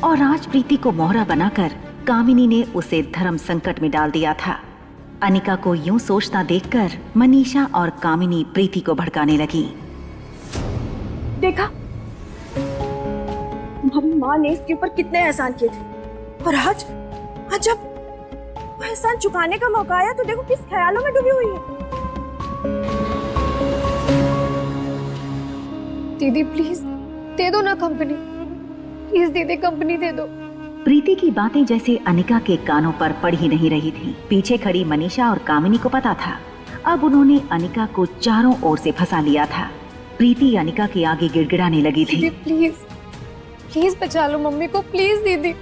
Speaker 4: और आज प्रीति को मोहरा बनाकर कामिनी ने उसे धर्म संकट में डाल दिया था। अनिका को यूं सोचता देखकर मनीषा और कामिनी प्रीति को भड़काने लगी।
Speaker 10: देखा, तुम्हारी माँ ने इसके ऊपर कितने एहसान किए थे और आज जब वो एहसान चुकाने का मौका आया तो देखो किस ख्यालों में डूबी हुई है।
Speaker 2: दीदी प्लीज दे दो ना कंपनी, प्लीज दीदी कंपनी दे दो।
Speaker 4: प्रीति की बातें जैसे अनिका के कानों पर पड़ ही नहीं रही थी। पीछे खड़ी मनीषा और कामिनी को पता था अब उन्होंने अनिका को चारों ओर से फंसा लिया था। प्रीति अनिका के आगे गिड़गिड़ाने लगी थी।
Speaker 2: प्लीज प्लीज बचा लो मम्मी को, प्लीज दीदी।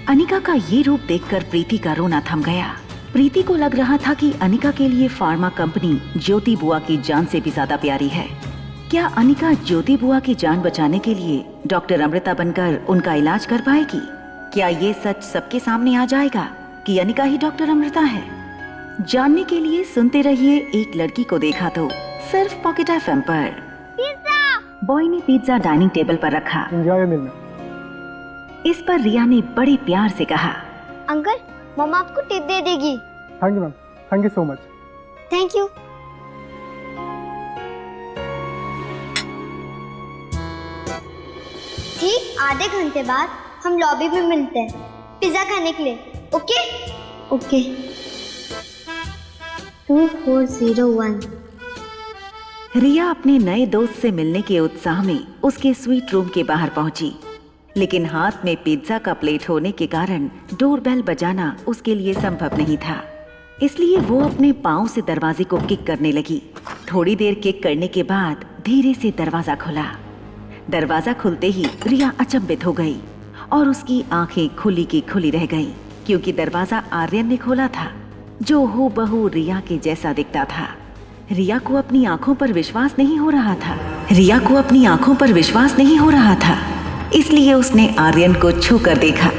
Speaker 4: अनिका का ये रूप देखकर प्रीति का रोना थम गया। प्रीति को लग रहा था कि अनिका के लिए फार्मा कंपनी ज्योति बुआ की जान से भी ज्यादा प्यारी है। क्या अनिका ज्योति बुआ की जान बचाने के लिए डॉक्टर अमृता बनकर उनका इलाज कर पाएगी? क्या ये सच सबके सामने आ जाएगा कि अनिका ही डॉक्टर अमृता है? जानने के लिए सुनते रहिए एक लड़की को देखा तो, सिर्फ पॉकेट FM पर। बॉय ने पिज्जा डाइनिंग टेबल पर रखा। इस पर रिया ने बड़े प्यार से कहा,
Speaker 17: अंकल मम्मा आपको टिप दे देगी।
Speaker 21: Thank you ma'am, thank you so much.
Speaker 17: Thank you. ठीक आधे घंटे बाद हम लॉबी में मिलते हैं पिज्जा खाने के लिए। Okay okay. 2401।
Speaker 4: रिया अपने नए दोस्त से मिलने के उत्साह में उसके स्वीट रूम के बाहर पहुंची, लेकिन हाथ में पिज्जा का प्लेट होने के कारण डोरबेल बजाना उसके लिए संभव नहीं था। इसलिए वो अपने पाँव से दरवाजे को किक करने लगी। थोड़ी देर किक करने के बाद धीरे से दरवाजा खुला। दरवाजा खुलते ही रिया अचंभित हो गई और उसकी आंखें खुली की खुली रह गईं, क्योंकि दरवाजा आर्यन ने खोला था, जो हूबहू रिया के जैसा दिखता था। रिया को अपनी आंखों पर विश्वास नहीं हो रहा था। रिया को अपनी आंखों पर विश्वास नहीं हो रहा था, इसलिए उसने आर्यन को छू कर देखा।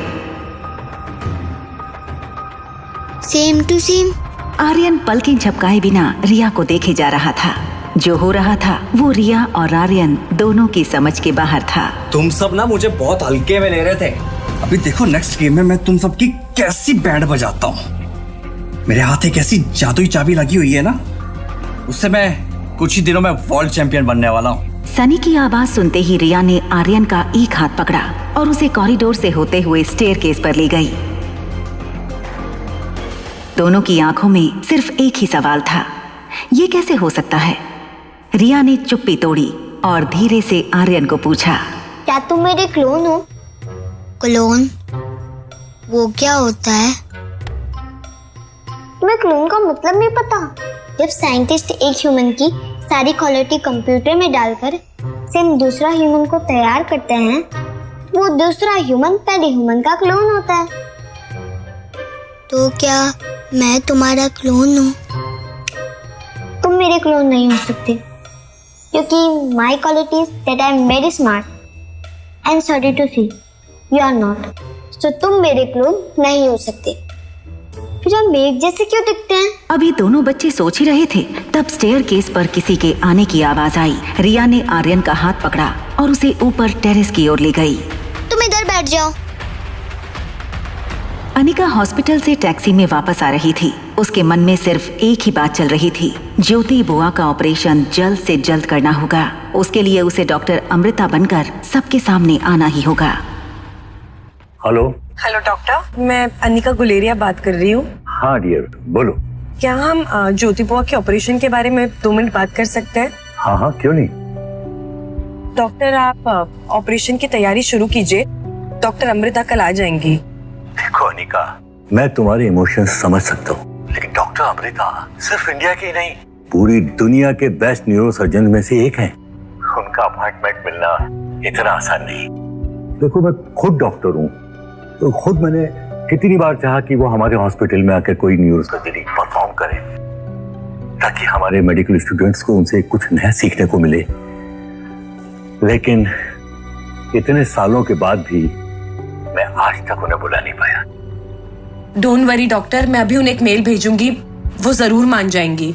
Speaker 17: Same to same.
Speaker 4: आर्यन पलकें झपकाए बिना रिया को देखे जा रहा था। जो हो रहा था वो रिया और आर्यन दोनों की समझ के बाहर था।
Speaker 18: तुम सब ना मुझे बहुत हल्के में ले रहे थे। अभी देखो नेक्स्ट गेम में मैं तुम सबकी कैसी बैंड बजाता हूँ। मेरे हाथ एक ऐसी जादुई चाबी लगी हुई है ना, उससे मैं कुछ ही दिनों में वर्ल्ड चैंपियन बनने वाला हूँ।
Speaker 4: सनी की आवाज सुनते ही रिया ने आर्यन का एक हाथ पकड़ा और उसे कॉरिडोर से होते हुए स्टेयरकेस पर ले गई। दोनों की आंखों में सिर्फ एक ही सवाल था, ये कैसे हो सकता है? रिया ने चुप्पी तोड़ी और धीरे से आर्यन को पूछा,
Speaker 17: क्या तुम मेरे क्लोन हो? क्लोन? वो क्या होता है? तुम्हें क्लोन का मतलब नहीं पता? जब साइंटिस्ट एक ह्यूमन की सारी क्वालिटी कंप्यूटर में डालकर सेम दूसरा ह्यूमन को तैयार करते हैं, वो दूसरा ह्यूमन पहले ह्यूमन का क्लोन होता है। तो क्या मैं तुम्हारा क्लोन हूँ? तुम मेरे क्लोन नहीं हो सकते, क्योंकि my quality is that I am very smart and sorry to see you are not. So तुम मेरे क्लोन नहीं हो सकते। फिर हम एक जैसे क्यों दिखते हैं?
Speaker 4: अभी दोनों बच्चे सोच ही रहे थे, तब स्टेयरकेस पर किसी के आने की आवाज आई। रिया ने आर्यन का हाथ पकड़ा और उसे ऊपर टेरेस की ओर ले गई।
Speaker 17: तुम इधर बैठ जाओ।
Speaker 4: अनिका हॉस्पिटल से टैक्सी में वापस आ रही थी। उसके मन में सिर्फ एक ही बात चल रही थी, ज्योति बुआ का ऑपरेशन जल्द से जल्द करना होगा। उसके लिए उसे डॉक्टर अमृता बनकर सबके सामने आना ही होगा।
Speaker 22: हेलो
Speaker 10: हेलो डॉक्टर, मैं अनिका गुलेरिया बात कर रही हूँ।
Speaker 22: हाँ डियर, बोलो।
Speaker 10: क्या हम ज्योति बुआ के ऑपरेशन के बारे में 2 मिनट बात कर सकते हैं?
Speaker 22: हाँ हाँ, क्यों नहीं।
Speaker 10: डॉक्टर आप ऑपरेशन की तैयारी शुरू कीजिए, डॉक्टर अमृता कल आ जाएंगी।
Speaker 22: देखो अनिका, मैं तुम्हारे इमोशंस समझ सकता हूँ, लेकिन डॉक्टर अमृता सिर्फ इंडिया की नहीं, पूरी दुनिया के बेस्ट न्यूरो सर्जन में से एक हैं। उनका अपॉइंटमेंट मिलना इतना आसान नहीं। देखो मैं खुद डॉक्टर हूँ, तो खुद मैंने कितनी बार चाहा कि वो हमारे हॉस्पिटल में आकर कोई न्यूरो सर्जरी परफॉर्म करे, ताकि हमारे मेडिकल स्टूडेंट्स को उनसे कुछ नया सीखने को मिले। लेकिन इतने सालों के बाद भी मैं आज तक उन्हें बुला नहीं पाया।
Speaker 9: डोंट वरी डॉक्टर, मैं अभी उन्हें एक मेल भेजूंगी, वो जरूर मान जाएंगी।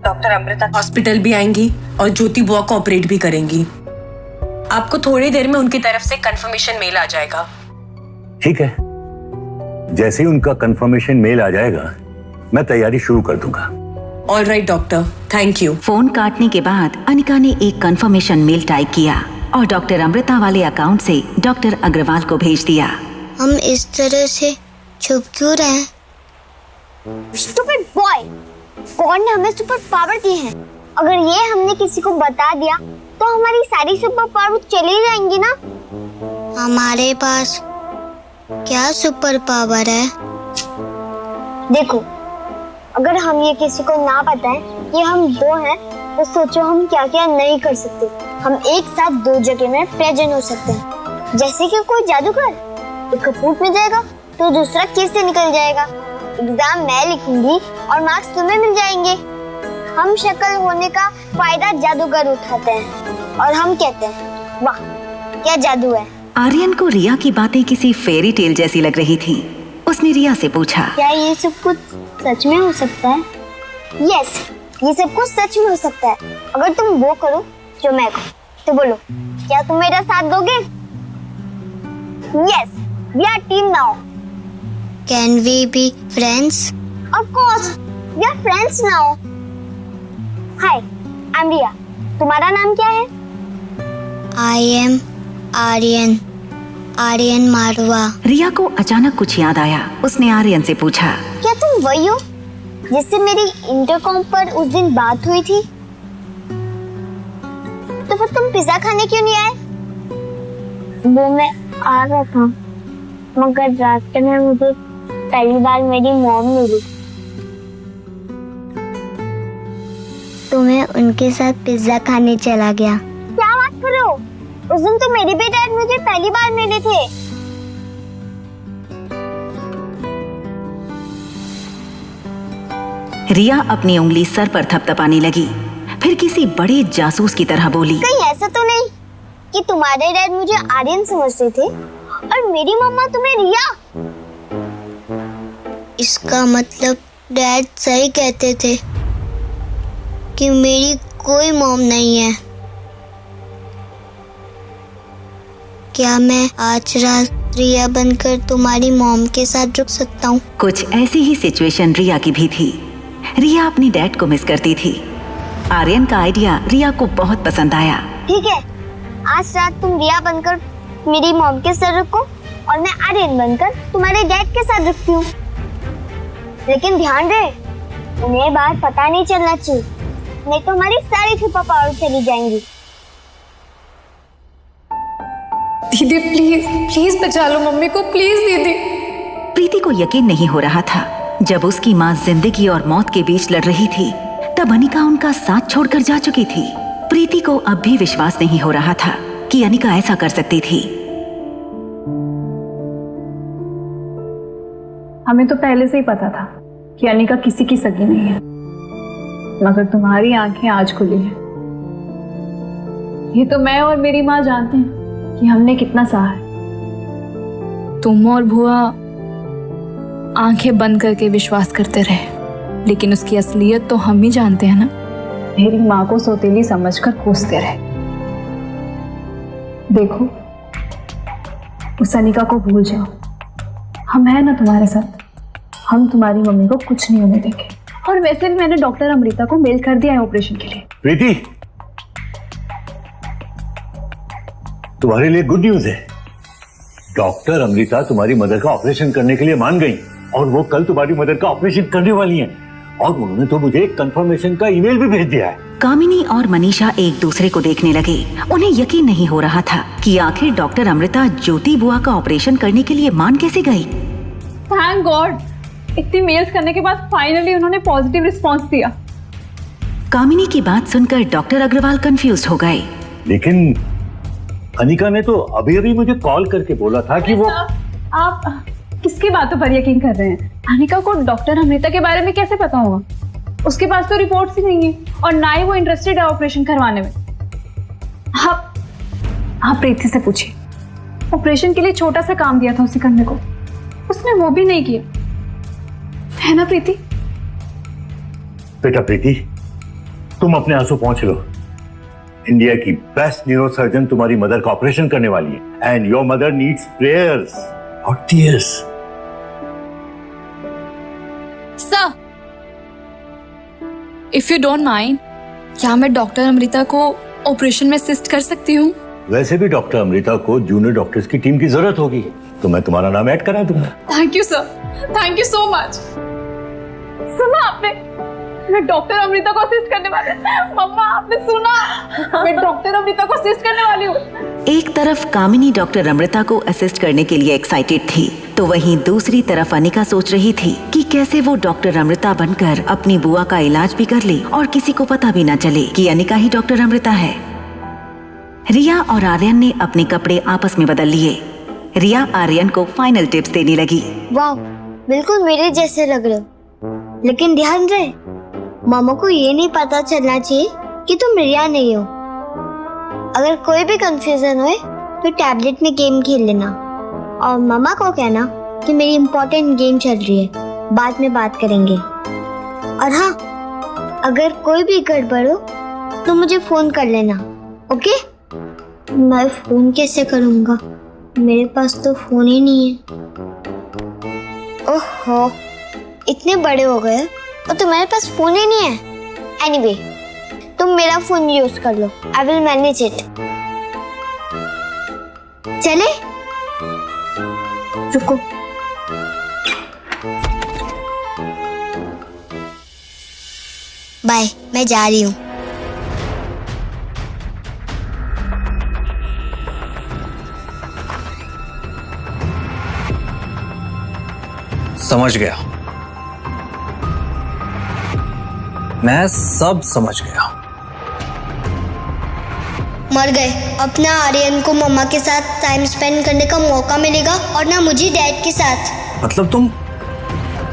Speaker 10: डॉक्टर अमृता
Speaker 9: हॉस्पिटल भी आएंगी और ज्योति बुआ को ऑपरेट भी करेंगी। आपको थोड़ी देर में उनकी तरफ से कंफर्मेशन मेल आ जाएगा।
Speaker 22: ठीक है, जैसे ही उनका कंफर्मेशन मेल आ जाएगा मैं तैयारी शुरू कर दूंगा।
Speaker 9: All right doctor, thank you.
Speaker 4: Phone काटने के बाद अनिका ने एक कंफर्मेशन मेल टाइप किया और डॉक्टर अमृता वाले अकाउंट से डॉक्टर अग्रवाल को भेज दिया।
Speaker 17: हम इस तरह से छुप क्यों रहे हैं? स्टूपिड बॉय, गॉड ने हमें सुपर पावर दी है। अगर ये हमने किसी को बता दिया तो हमारी सारी सुपर पावर चली जाएंगी ना। हमारे पास क्या सुपर पावर है? देखो, अगर हम ये किसी को ना बताएं कि हम 2 हैं, तो सोचो हम क्या क्या नहीं कर सकते। हम एक साथ 2 जगह में प्रेजेंट हो सकते हैं, जैसे कि कोई जादूगर। एक कपूट में जाएगा तो दूसरा केस से निकल जाएगा। एग्जाम मैं लिखूंगी और मार्क्स तुम्हें मिल जाएंगे। हम शक्ल होने का फायदा जादूगर उठाते हैं और हम कहते हैं वाह क्या जादू है।
Speaker 4: आर्यन को रिया की बातें किसी फेरी टेल जैसी लग रही थी। उसने रिया से पूछा,
Speaker 17: क्या ये सब कुछ सच में हो सकता है? यस, ये सब कुछ सच में हो सकता है अगर तुम वो करो जो मैं कहूँ। तो बोलो, क्या तुम मेरा साथ दोगे? Yes, we are team now. Can we be friends? Of course, we are friends now. Hi, I am Riya. तुम्हारा नाम क्या है? I am Aryan, Aryan Marwah.
Speaker 4: रिया को अचानक कुछ याद आया। उसने आर्यन से पूछा,
Speaker 17: क्या तुम वही हो जिससे मेरी इंटरकॉम पर उस दिन बात हुई थी? तो फिर तुम पिज्जा खाने क्यों नहीं आए? वो मैं आ रहा था मगर रास्ते में मुझे पहली बार मेरी मॉम मिली तो मैं उनके साथ पिज्जा खाने चला गया। क्या बात कर रहे हो? उस दिन तो मेरी भी डैड मुझे पहली बार मिले थे।
Speaker 4: रिया अपनी उंगली सर पर थपथपाने लगी, फिर किसी बड़े जासूस की तरह बोली,
Speaker 17: कहीं ऐसा तो नहीं कि तुम्हारे डैड मुझे आर्यन समझते थे और मेरी मम्मा तुम्हें रिया? इसका मतलब डैड सही कहते थे कि मेरी कोई मॉम नहीं है। क्या मैं आज रात रिया बनकर तुम्हारी मॉम के साथ रुक सकता हूँ?
Speaker 4: कुछ ऐसी ही सिचुएशन रिया की भी थी। रिया अपनी डैड को मिस करती थी। आर्यन का आइडिया रिया को बहुत पसंद आया।
Speaker 17: ठीक है, आज रात तुम रिया बनकर मेरी मॉम के साथ रुको और मैं आर्यन बनकर तुम्हारे डैड के साथ रुकती हूँ। लेकिन ध्यान रहे, उन्हें बात पता नहीं चलना चाहिए, नहीं तो हमारी सारी सुपर पावर चली जाएंगी।
Speaker 11: दीदी प्लीज प्लीज बचा लो मम्मी को, प्लीज दीदी।
Speaker 4: प्रीति को यकीन नहीं हो रहा था। जब उसकी माँ जिंदगी और मौत के बीच लड़ रही थी तब अनिका उनका साथ छोड़कर जा चुकी थी। प्रीति को अब भी विश्वास नहीं हो रहा था कि अनिका ऐसा कर सकती थी।
Speaker 3: हमें तो पहले से ही पता था कि अनिका किसी की सगी नहीं है, मगर तुम्हारी आंखें आज खुली हैं। ये तो मैं और मेरी माँ जानते हैं कि हमने कितना सहा है।
Speaker 11: तुम और भुआ आंखें बंद करके विश्वास करते रहे, लेकिन उसकी असलियत तो हम ही जानते हैं ना।
Speaker 3: मेरी माँ को सौतेली समझकर कोसते रहे। देखो, उस अनिका को भूल जाओ। हम हैं ना तुम्हारे साथ। हम तुम्हारी मम्मी को कुछ नहीं होने देंगे। और वैसे भी मैंने डॉक्टर अमृता को मेल कर दिया है ऑपरेशन के लिए।
Speaker 22: प्रीति, तुम्हारे लिए गुड न्यूज है। डॉक्टर अमृता तुम्हारी मदर का ऑपरेशन करने के लिए मान गई और वो कल तुम्हारी मदर का ऑपरेशन करने वाली हैं। और उन्होंने तो मुझे कंफर्मेशन का ईमेल भी भेज दिया है।
Speaker 4: कामिनी और मनीषा एक दूसरे को देखने लगे। उन्हें यकीन नहीं हो रहा था कि आखिर डॉक्टर अमृता ज्योति बुआ का ऑपरेशन करने के लिए मान कैसे गई।
Speaker 3: थैंक गॉड, इतनी मेल्स करने के बाद फाइनली उन्होंने पॉजिटिव रिस्पांस दिया।
Speaker 4: कामिनी की बात सुनकर डॉक्टर अग्रवाल कंफ्यूज हो गए।
Speaker 22: लेकिन अनिका ने तो अभी अभी मुझे कॉल करके बोला था कि वो।
Speaker 3: आप किसकी बातों पर यकीन कर रहे हैं? अनिका को डॉक्टर अमृता के बारे में कैसे पता होगा? उसके पास तो रिपोर्ट्स ही नहीं है और ना ही वो इंटरेस्टेड है ऑपरेशन करवाने में। आप प्रीति से पूछिए। ऑपरेशन के लिए छोटा सा काम दिया था उसे करने को, उसने वो भी नहीं किया, है ना प्रीति?
Speaker 22: बेटा प्रीति, तुम अपने आंसू पहुंच लो। इंडिया की बेस्ट न्यूरो सर्जन तुम्हारी मदर का ऑपरेशन करने वाली है and your mother needs prayers और tears.
Speaker 11: Sir, if you don't mind, क्या मैं डॉक्टर अमृता को ऑपरेशन में असिस्ट कर सकती हूँ?
Speaker 22: वैसे भी डॉक्टर अमृता को जूनियर डॉक्टर्स की टीम की जरूरत होगी, तो मैं तुम्हारा नाम ऐड करा दूंगा।
Speaker 11: Thank you sir, thank you so much.
Speaker 3: सुना आपने? मैं डॉक्टर अमृता को असिस्ट करने वाली हूँ। मम्मा, आपने सुना? मैं डॉक्टर अमृता को असिस्ट करने वाली हूँ।
Speaker 4: एक तरफ कामिनी डॉक्टर अमृता को असिस्ट करने के लिए एक्साइटेड थी, तो वहीं दूसरी तरफ अनिका सोच रही थी कि कैसे वो डॉक्टर अमृता बनकर अपनी बुआ का इलाज भी कर ले और किसी को पता भी न चले कि अनिका ही डॉक्टर अमृता है। रिया और आर्यन ने अपने कपड़े आपस में बदल लिए। रिया आर्यन को फाइनल टिप्स देने लगी।
Speaker 17: वाह, बिल्कुल मेरे जैसे लग रहे हो। लेकिन ध्यान रहे, मामा को ये नहीं पता चलना चाहिए कि तुम रिया नहीं हो। अगर कोई भी कंफ्यूजन होए तो टैबलेट में गेम खेल लेना और मामा को कहना कि मेरी इम्पोर्टेंट गेम चल रही है, बाद में बात करेंगे। और हाँ, अगर कोई भी गड़बड़ हो तो मुझे फोन कर लेना, ओके? मैं फोन कैसे करूँगा? मेरे पास तो फोन ही नहीं है। ओहो, इतने बड़े हो गए और तुम्हारे पास फोन ही नहीं है। एनीवे, तुम मेरा फोन यूज कर लो, आई विल मैनेज इट। चले? रुको, बाय, मैं जा रही हूँ।
Speaker 18: समझ गया, मैं सब समझ गया।
Speaker 17: मर गए। अपना आर्यन को मम्मा के साथ टाइम स्पेंड करने का मौका मिलेगा और ना मुझे डैड के साथ।
Speaker 18: मतलब तुम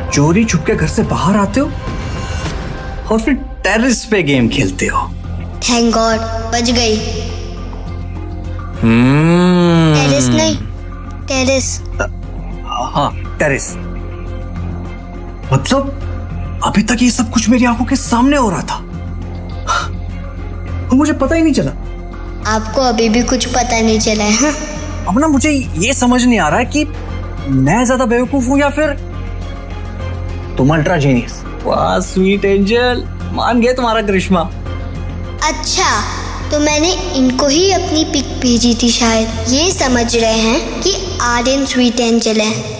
Speaker 18: चोरी छुपके घर से बाहर आते हो और फिर टेरेस पे गेम खेलते हो।
Speaker 17: थैंक गॉड, बच गई। टेरेस नहीं, टेरेस।
Speaker 18: हाँ, टेरेस। मतलब अभी तक ये सब कुछ मेरी आंखों के सामने हो रहा था और मुझे पता ही नहीं चला।
Speaker 17: आपको अभी भी कुछ पता नहीं चला है? हाँ?
Speaker 18: अब ना मुझे ये समझ नहीं आ रहा है कि मैं ज्यादा बेवकूफ हूं या फिर तुम अल्ट्रा जीनियस। वाह स्वीट एंजल, मान गए तुम्हारा करिश्मा।
Speaker 17: अच्छा, तो मैंने इनको ही अपनी पिक भेजी थी, शायद ये समझ रहे हैं कि आर्यन स्वीट एंजल है।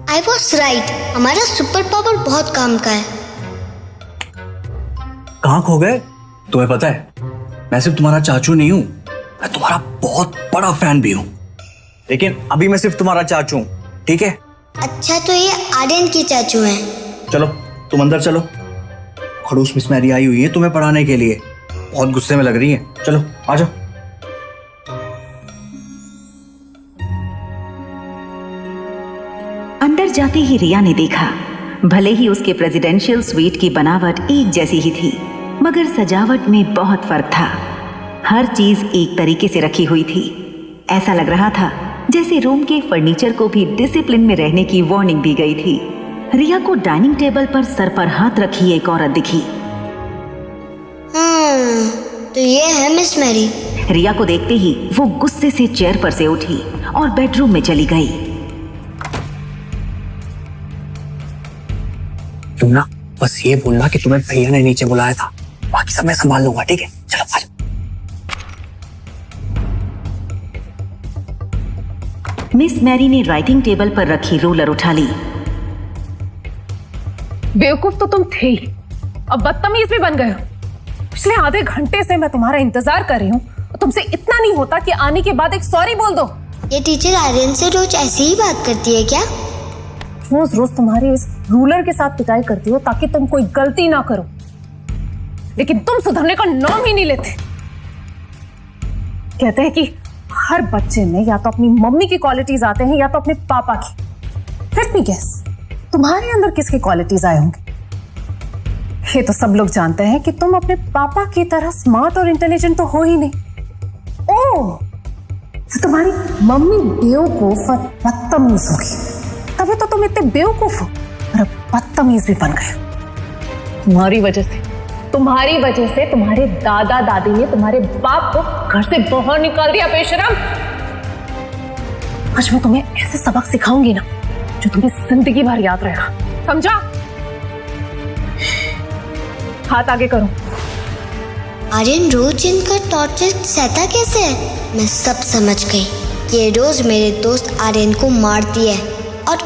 Speaker 17: I was right, हमारा सुपर पावर बहुत काम का है।
Speaker 18: कहाँ खो गए? तुम्हें पता है, मैं सिर्फ तुम्हारा चाचू नहीं हूँ, मैं तुम्हारा बहुत बड़ा फैन भी हूँ। लेकिन अभी मैं सिर्फ तुम्हारा चाचू हूँ, ठीक है?
Speaker 17: अच्छा, तो ये आर्यन के चाचू हैं।
Speaker 18: चलो तुम अंदर चलो। खड़ूस मिस मैरी आई हुई है तुम्हें पढ़ाने के लिए, बहुत गुस्से में लग रही है। चलो आ जाओ।
Speaker 4: अंदर जाते ही रिया ने देखा, भले ही उसके प्रेसिडेंशियल स्वीट की बनावट एक जैसी ही थी, मगर सजावट में बहुत फर्क था। हर चीज एक तरीके से रखी हुई थी। ऐसा लग रहा था जैसे रूम के फर्नीचर को भी डिसिप्लिन में रहने की वार्निंग दी गई थी। रिया को डाइनिंग टेबल पर सर पर हाथ रखी एक औरत दिखी।
Speaker 17: तो ये है मिस मैरी।
Speaker 4: रिया को देखते ही वो गुस्से से चेयर पर से उठी और बेडरूम में चली गई।
Speaker 18: तुम ना बस ये बोलना कि तुम्हें भैया ने नीचे बुलाया था, बाकी सब मैं संभाल लूंगा, ठीक है? चलो आ जाओ।
Speaker 4: मिस मैरी ने राइटिंग टेबल पर रखी रूलर उठा ली।
Speaker 3: बेवकूफ तो तुम थे ही, अब बदतमीज भी बन गए हो। पिछले आधे घंटे से मैं तुम्हारा इंतजार कर रही हूँ, तुमसे इतना नहीं होता कि आने के बाद एक सॉरी बोल दो।
Speaker 17: ये टीचर आर्यन से रोज ऐसे ही बात करती है क्या?
Speaker 3: रोज रोज तुम्हारे इस रूलर के साथ पिटाई करती हो ताकि तुम कोई गलती ना करो, लेकिन तुम सुधरने का नाम ही नहीं लेते। कहते हैं कि हर बच्चे में या तो अपनी मम्मी की क्वालिटीज आते हैं या तो अपने पापा की। लेट मी गेस, तुम्हारे अंदर किसकी क्वालिटीज आए होंगे? ये तो सब लोग जानते हैं कि तुम अपने पापा की तरह स्मार्ट और इंटेलिजेंट तो हो ही नहीं। ओह, तो तुम्हारी मम्मी बेवकूफ और बदतमीज होगी, तभी तो तुम इतने बेवकूफ हो और अब बदतमीज भी बन गए। तुम्हारी वजह से तुम्हारे दादा दादी ने तुम्हारे बाप को घर से बाहर निकाल दिया। बेशरम, आज मैं तुम्हें ऐसे सबक सिखाऊंगी ना जो तुम्हें जिंदगी भर याद रहेगा, समझा? हाथ आगे करो।
Speaker 17: आर्यन रोज इनका टॉर्चर सहता कैसे है? मैं सब समझ गई। ये रोज मेरे दोस्त आर्यन को मारती है और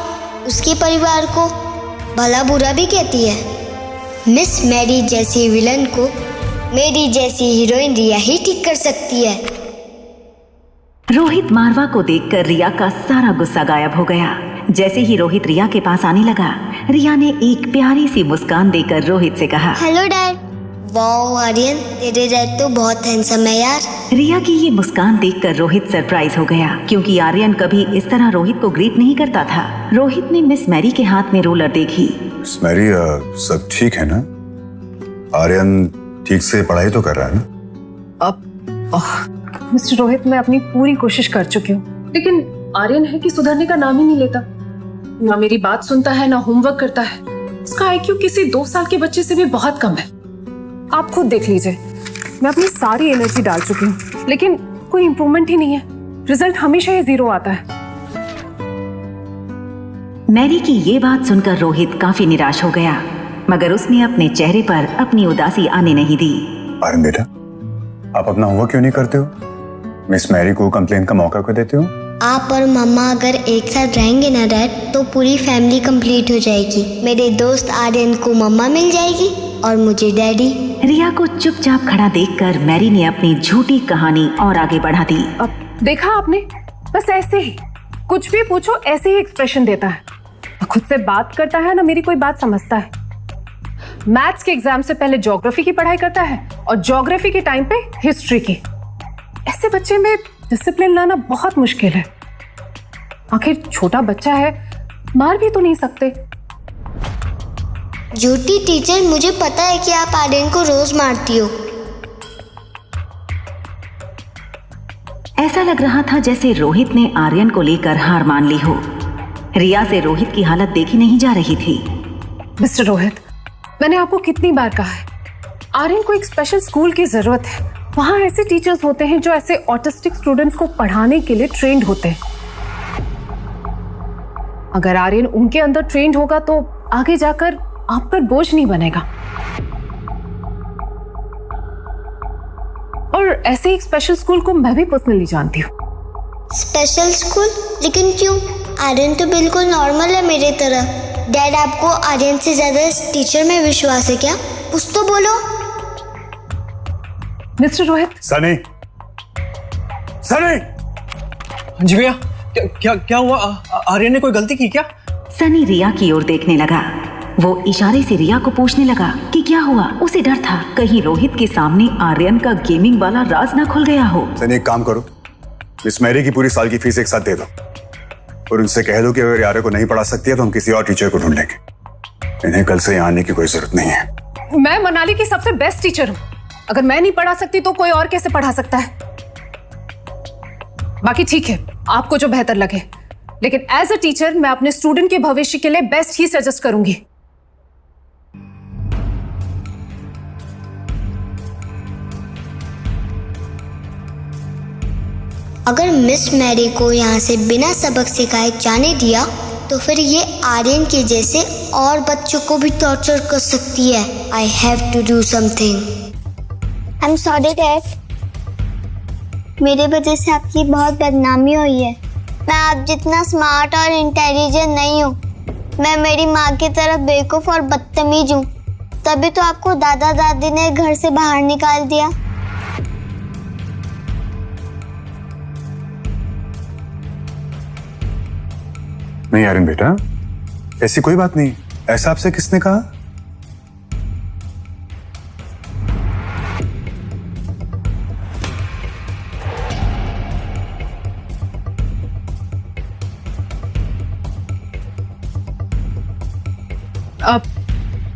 Speaker 17: उसके परिवार को भला बुरा भी कहती है। मिस मैरी जैसी विलन को मेरी जैसी हीरोइन रिया ही ठीक कर सकती है।
Speaker 4: रोहित मारवा को देखकर रिया का सारा गुस्सा गायब हो गया। जैसे ही रोहित रिया के पास आने लगा, रिया ने एक प्यारी सी मुस्कान देकर रोहित से कहा,
Speaker 17: हेलो डैड। वाओ आर्यन, तेरे डैड तो बहुत हैंडसम है यार।
Speaker 4: रिया की ये मुस्कान देखकर रोहित सरप्राइज हो गया, क्योंकि आर्यन कभी इस तरह रोहित को ग्रीट नहीं करता था। रोहित ने मिस मैरी के हाथ में रोलर देखी।
Speaker 1: मिस मैरी, सब ठीक है ना? आर्यन ठीक से पढ़ाई तो कर रहा है ना?
Speaker 3: अब मिस्टर रोहित, मैं अपनी पूरी कोशिश कर चुकी हूँ, लेकिन आर्यन है कि सुधरने का नाम ही नहीं लेता। ना मेरी बात सुनता है, ना होमवर्क करता है। उसका आईक्यू किसी 2 साल के बच्चे से भी बहुत कम है। आप खुद देख लीजिए, मैं अपनी सारी एनर्जी डाल चुकी हूँ, लेकिन कोई इम्प्रूवमेंट ही नहीं है। रिजल्ट हमेशा ही 0 आता है।
Speaker 4: मैरी की ये बात सुनकर रोहित काफी निराश हो गया, मगर उसने अपने चेहरे पर अपनी उदासी आने नहीं दी।
Speaker 1: आर्यन बेटा, आप अपना होमवर्क क्यों नहीं करते हो? मिस मैरी को कंप्लेन का मौका क्यों देते हो?
Speaker 17: आप और मम्मा अगर एक साथ रहेंगे ना डैड, तो पूरी फैमिली कंप्लीट हो जाएगी। मेरे दोस्त आर्यन को मम्मा मिल जाएगी और मुझे डैडी।
Speaker 4: रिया को चुपचाप खड़ा देखकर मैरी ने अपनी झूठी कहानी और आगे बढ़ा दी।
Speaker 3: अब देखा आपने, बस ऐसे ही कुछ भी पूछो ऐसे ही एक्सप्रेशन देता है। खुद से बात करता है ना मेरी कोई बात समझता है। मैथ्स के एग्जाम से पहले ज्योग्राफी की पढ़ाई करता है और ज्योग्राफी के टाइम पे हिस्ट्री की। ऐसे बच्चे में डिसिप्लिन लाना बहुत मुश्किल है। आखिर छोटा बच्चा है, मार भी तो नहीं सकते।
Speaker 17: झूठी टीचर, मुझे पता है कि आप आर्यन को रोज मारती हो।
Speaker 4: ऐसा लग रहा था जैसे रोहित ने आर्यन को लेकर हार मान ली हो। रिया से रोहित की हालत देखी नहीं जा रही थी।
Speaker 3: मिस्टर रोहित, मैंने आपको कितनी बार कहा है, आर्यन को एक स्पेशल स्कूल की जरूरत है। वहाँ ऐसे टीचर्स होते हैं जो ऐसे ऑटिस्टिक स्टूडेंट्स को पढ़ाने के लिए ट्रेंड होते हैं। अगर आर्यन उनके अंदर ट्रेंड होगा तो आगे जाकर आप पर बोझ नहीं बनेगा। और ऐसे एक स्पेशल स्कूल को मैं भी पर्सनली जानती हूँ।
Speaker 17: Special school? लेकिन क्यों? आर्यन तो बिल्कुल नॉर्मल है मेरे तरह। डैड, आपको आर्यन से ज्यादा इस टीचर में विश्वास है क्या? कुछ तो बोलो।
Speaker 3: मिस्टर रोहित।
Speaker 1: सनी, सनी!
Speaker 13: जी भैया, क्या हुआ? आर्यन ने कोई गलती की क्या?
Speaker 4: सनी रिया की ओर देखने लगा। वो इशारे से रिया को पूछने लगा कि क्या हुआ। उसे डर था कहीं रोहित के सामने आर्यन का गेमिंग वाला राज ना खुल गया हो।
Speaker 1: सनी, एक काम करो, मिस मैरी की पूरी साल की फीस एक साथ दे दो और उनसे कह दो कि अगर आर्यन को नहीं पढ़ा सकती है तो हम किसी और टीचर को ढूंढ लेंगे। इन्हें कल से यहाँ आने की कोई जरूरत नहीं है।
Speaker 3: मैं मनाली की सबसे बेस्ट टीचर हूँ। अगर मैं नहीं पढ़ा सकती तो कोई और कैसे पढ़ा सकता है? बाकी ठीक है, आपको जो बेहतर लगे, लेकिन एज अ टीचर मैं अपने स्टूडेंट के भविष्य के लिए बेस्ट ही सजेस्ट करूंगी।
Speaker 17: अगर मिस मैरी को यहाँ से बिना सबक सिखाए जाने दिया तो फिर ये आर्यन के जैसे और बच्चों को भी टॉर्चर कर सकती है। I have to do something. I am sorry dad, मेरे वजह से आपकी बहुत बदनामी हुई है। मैं आप जितना स्मार्ट और इंटेलिजेंट नहीं हूँ। मैं मेरी माँ की तरफ बेवकूफ और बदतमीज हूँ। तभी तो आपको दादा दादी ने घर से बाहर निकाल दिया।
Speaker 1: नहीं आर्यन बेटा, ऐसी कोई बात नहीं। ऐसा आपसे किसने कहा?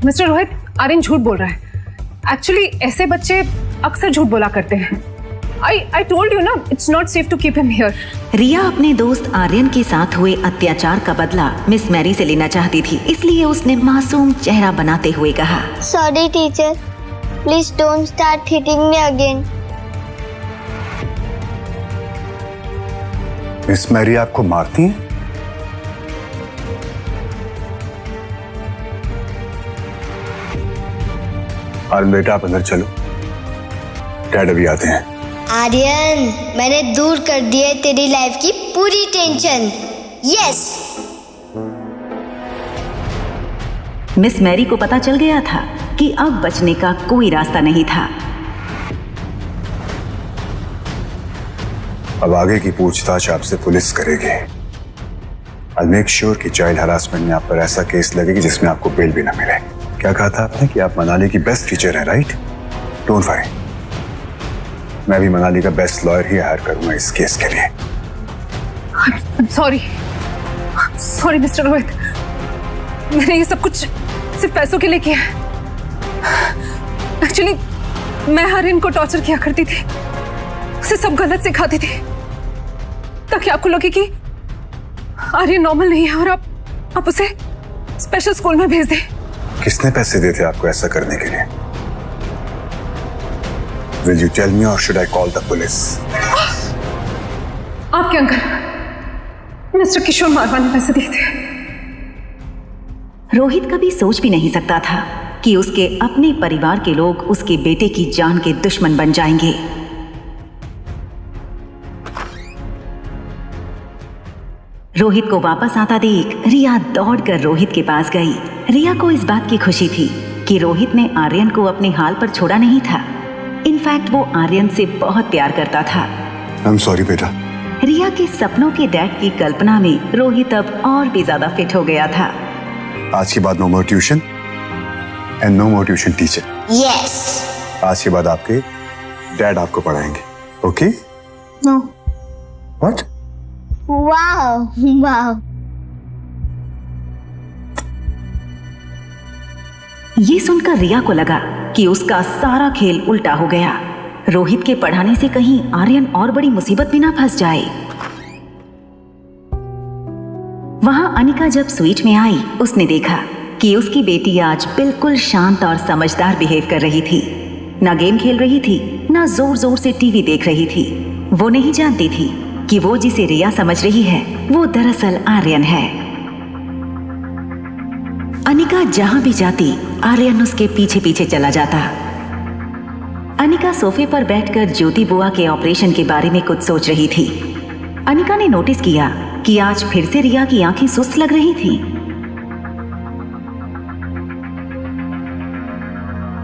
Speaker 3: मिस्टर रोहित, आर्यन झूठ बोल रहा है। एक्चुअली ऐसे बच्चे अक्सर झूठ बोला करते हैं। I told you ना, it's not safe to keep him here.
Speaker 4: रिया अपने दोस्त आर्यन के साथ हुए अत्याचार का बदला मिस मैरी से लेना चाहती थी, इसलिए उसने मासूम चेहरा बनाते हुए कहा,
Speaker 17: sorry teacher, please don't start hitting me again.
Speaker 1: Miss Mary आपको मारती हैं? आर्यन बेटा, आप अंदर चलो, डैड अभी आते हैं।
Speaker 17: आर्यन, मैंने दूर कर दी है तेरी लाइफ की पूरी टेंशन। यस।
Speaker 4: मिस मैरी को पता चल गया था कि अब बचने का कोई रास्ता नहीं था।
Speaker 1: अब आगे की पूछताछ आपसे पुलिस करेगी। I'll make sure कि चाइल्ड हरासमेंट में आप पर ऐसा केस लगेगी जिसमें आपको बेल भी ना मिले। क्या कहा था आपने कि आप मनाली की बेस्ट टीचर हैं, राइट? डोंट वरी, मैं भी मनाली का बेस्ट लॉयर ही हायर करूंगा इस केस के लिए।
Speaker 3: सॉरी मिस्टर रोहित, मैंने ये सब कुछ सिर्फ पैसों के लिए किया है। एक्चुअली मैं आर्यन को टॉर्चर किया करती थी, उसे सब गलत सिखाती थी ताकि आपको लगे कि आर्यन नॉर्मल नहीं है और आप उसे स्पेशल स्कूल में भेज दें।
Speaker 1: किसने पैसे दिए थे आपको ऐसा करने के लिए? Will you tell me or should I call the police?
Speaker 3: आपके अंकल मिस्टर किशोर मारवा ने पैसे दिए थे।
Speaker 4: रोहित कभी सोच भी नहीं सकता था कि उसके अपने परिवार के लोग उसके बेटे की जान के दुश्मन बन जाएंगे। रोहित को वापस आता देख रिया दौड़कर रोहित के पास गई। रिया को इस बात की खुशी थी कि रोहित ने आर्यन को अपने हाल पर छोड़ा नहीं था। इनफैक्ट वो आर्यन से बहुत प्यार करता था।
Speaker 1: I'm sorry बेटा।
Speaker 4: रिया के सपनों के डैड की कल्पना में रोहित अब और भी ज्यादा फिट हो गया था।
Speaker 1: आज के बाद no more tuition and no more tuition teacher.
Speaker 17: Yes.
Speaker 1: आज के बाद आपके डैड आपको पढ़ाएंगे, okay?
Speaker 17: No.
Speaker 1: What?
Speaker 17: Wow wow.
Speaker 4: ये सुनकर रिया को लगा कि उसका सारा खेल उल्टा हो गया। रोहित के पढ़ाने से कहीं आर्यन और बड़ी मुसीबत में ना फंस जाए। वहां अनिका जब स्वीट में आई, उसने देखा कि उसकी बेटी आज बिल्कुल शांत और समझदार बिहेव कर रही थी। ना गेम खेल रही थी, ना जोर जोर से टीवी देख रही थी। वो नहीं जानती थी कि वो जिसे रिया समझ रही है वो दरअसल आर्यन है। अनिका जहां भी जाती आर्यन उसके पीछे पीछे चला जाता। अनिका सोफे पर बैठकर ज्योति बुआ के ऑपरेशन के बारे में कुछ सोच रही थी। अनिका ने नोटिस किया कि आज फिर से रिया की आंखें सुस्त लग रही थी।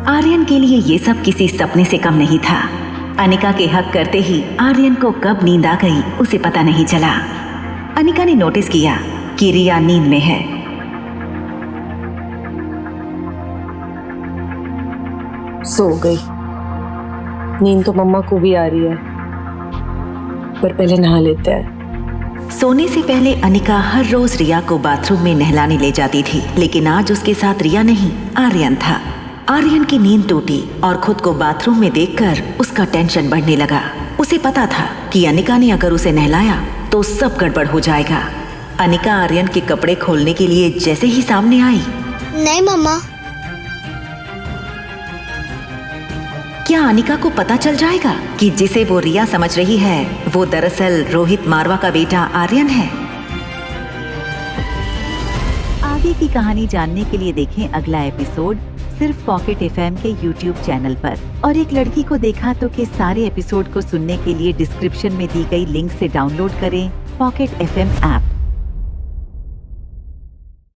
Speaker 4: आर्यन के लिए ये सब किसी सपने से कम नहीं था। अनिका के हक करते ही आर्यन को कब नींद आ गई उसे पता नहीं चला। अनिका ने नोटिस किया कि रिया नींद में है।
Speaker 10: सो गई। नींद तो मम्मा को भी आ रही है, पर पहले नहा लेते हैं।
Speaker 4: सोने से पहले अनिका हर रोज रिया को बाथरूम में नहलाने ले जाती थी, लेकिन आज उसके साथ रिया नहीं, आर्यन था। आर्यन की नींद टूटी और खुद को बाथरूम में देखकर उसका टेंशन बढ़ने लगा। उसे पता था कि अनिका ने अगर उसे नहलाया तो सब गड़बड़ हो जाएगा। अनिका आर्यन के कपड़े खोलने के लिए जैसे ही सामने आई,
Speaker 17: नहीं मम्मा।
Speaker 4: क्या अनिका को पता चल जाएगा कि जिसे वो रिया समझ रही है वो दरअसल रोहित मारवा का बेटा आर्यन है? आगे की कहानी जानने के लिए देखें अगला एपिसोड सिर्फ पॉकेट एफएम के YouTube चैनल पर। और एक लड़की को देखा तो के सारे एपिसोड को सुनने के लिए डिस्क्रिप्शन में दी गई लिंक से डाउनलोड करें पॉकेट एफएम ऐप।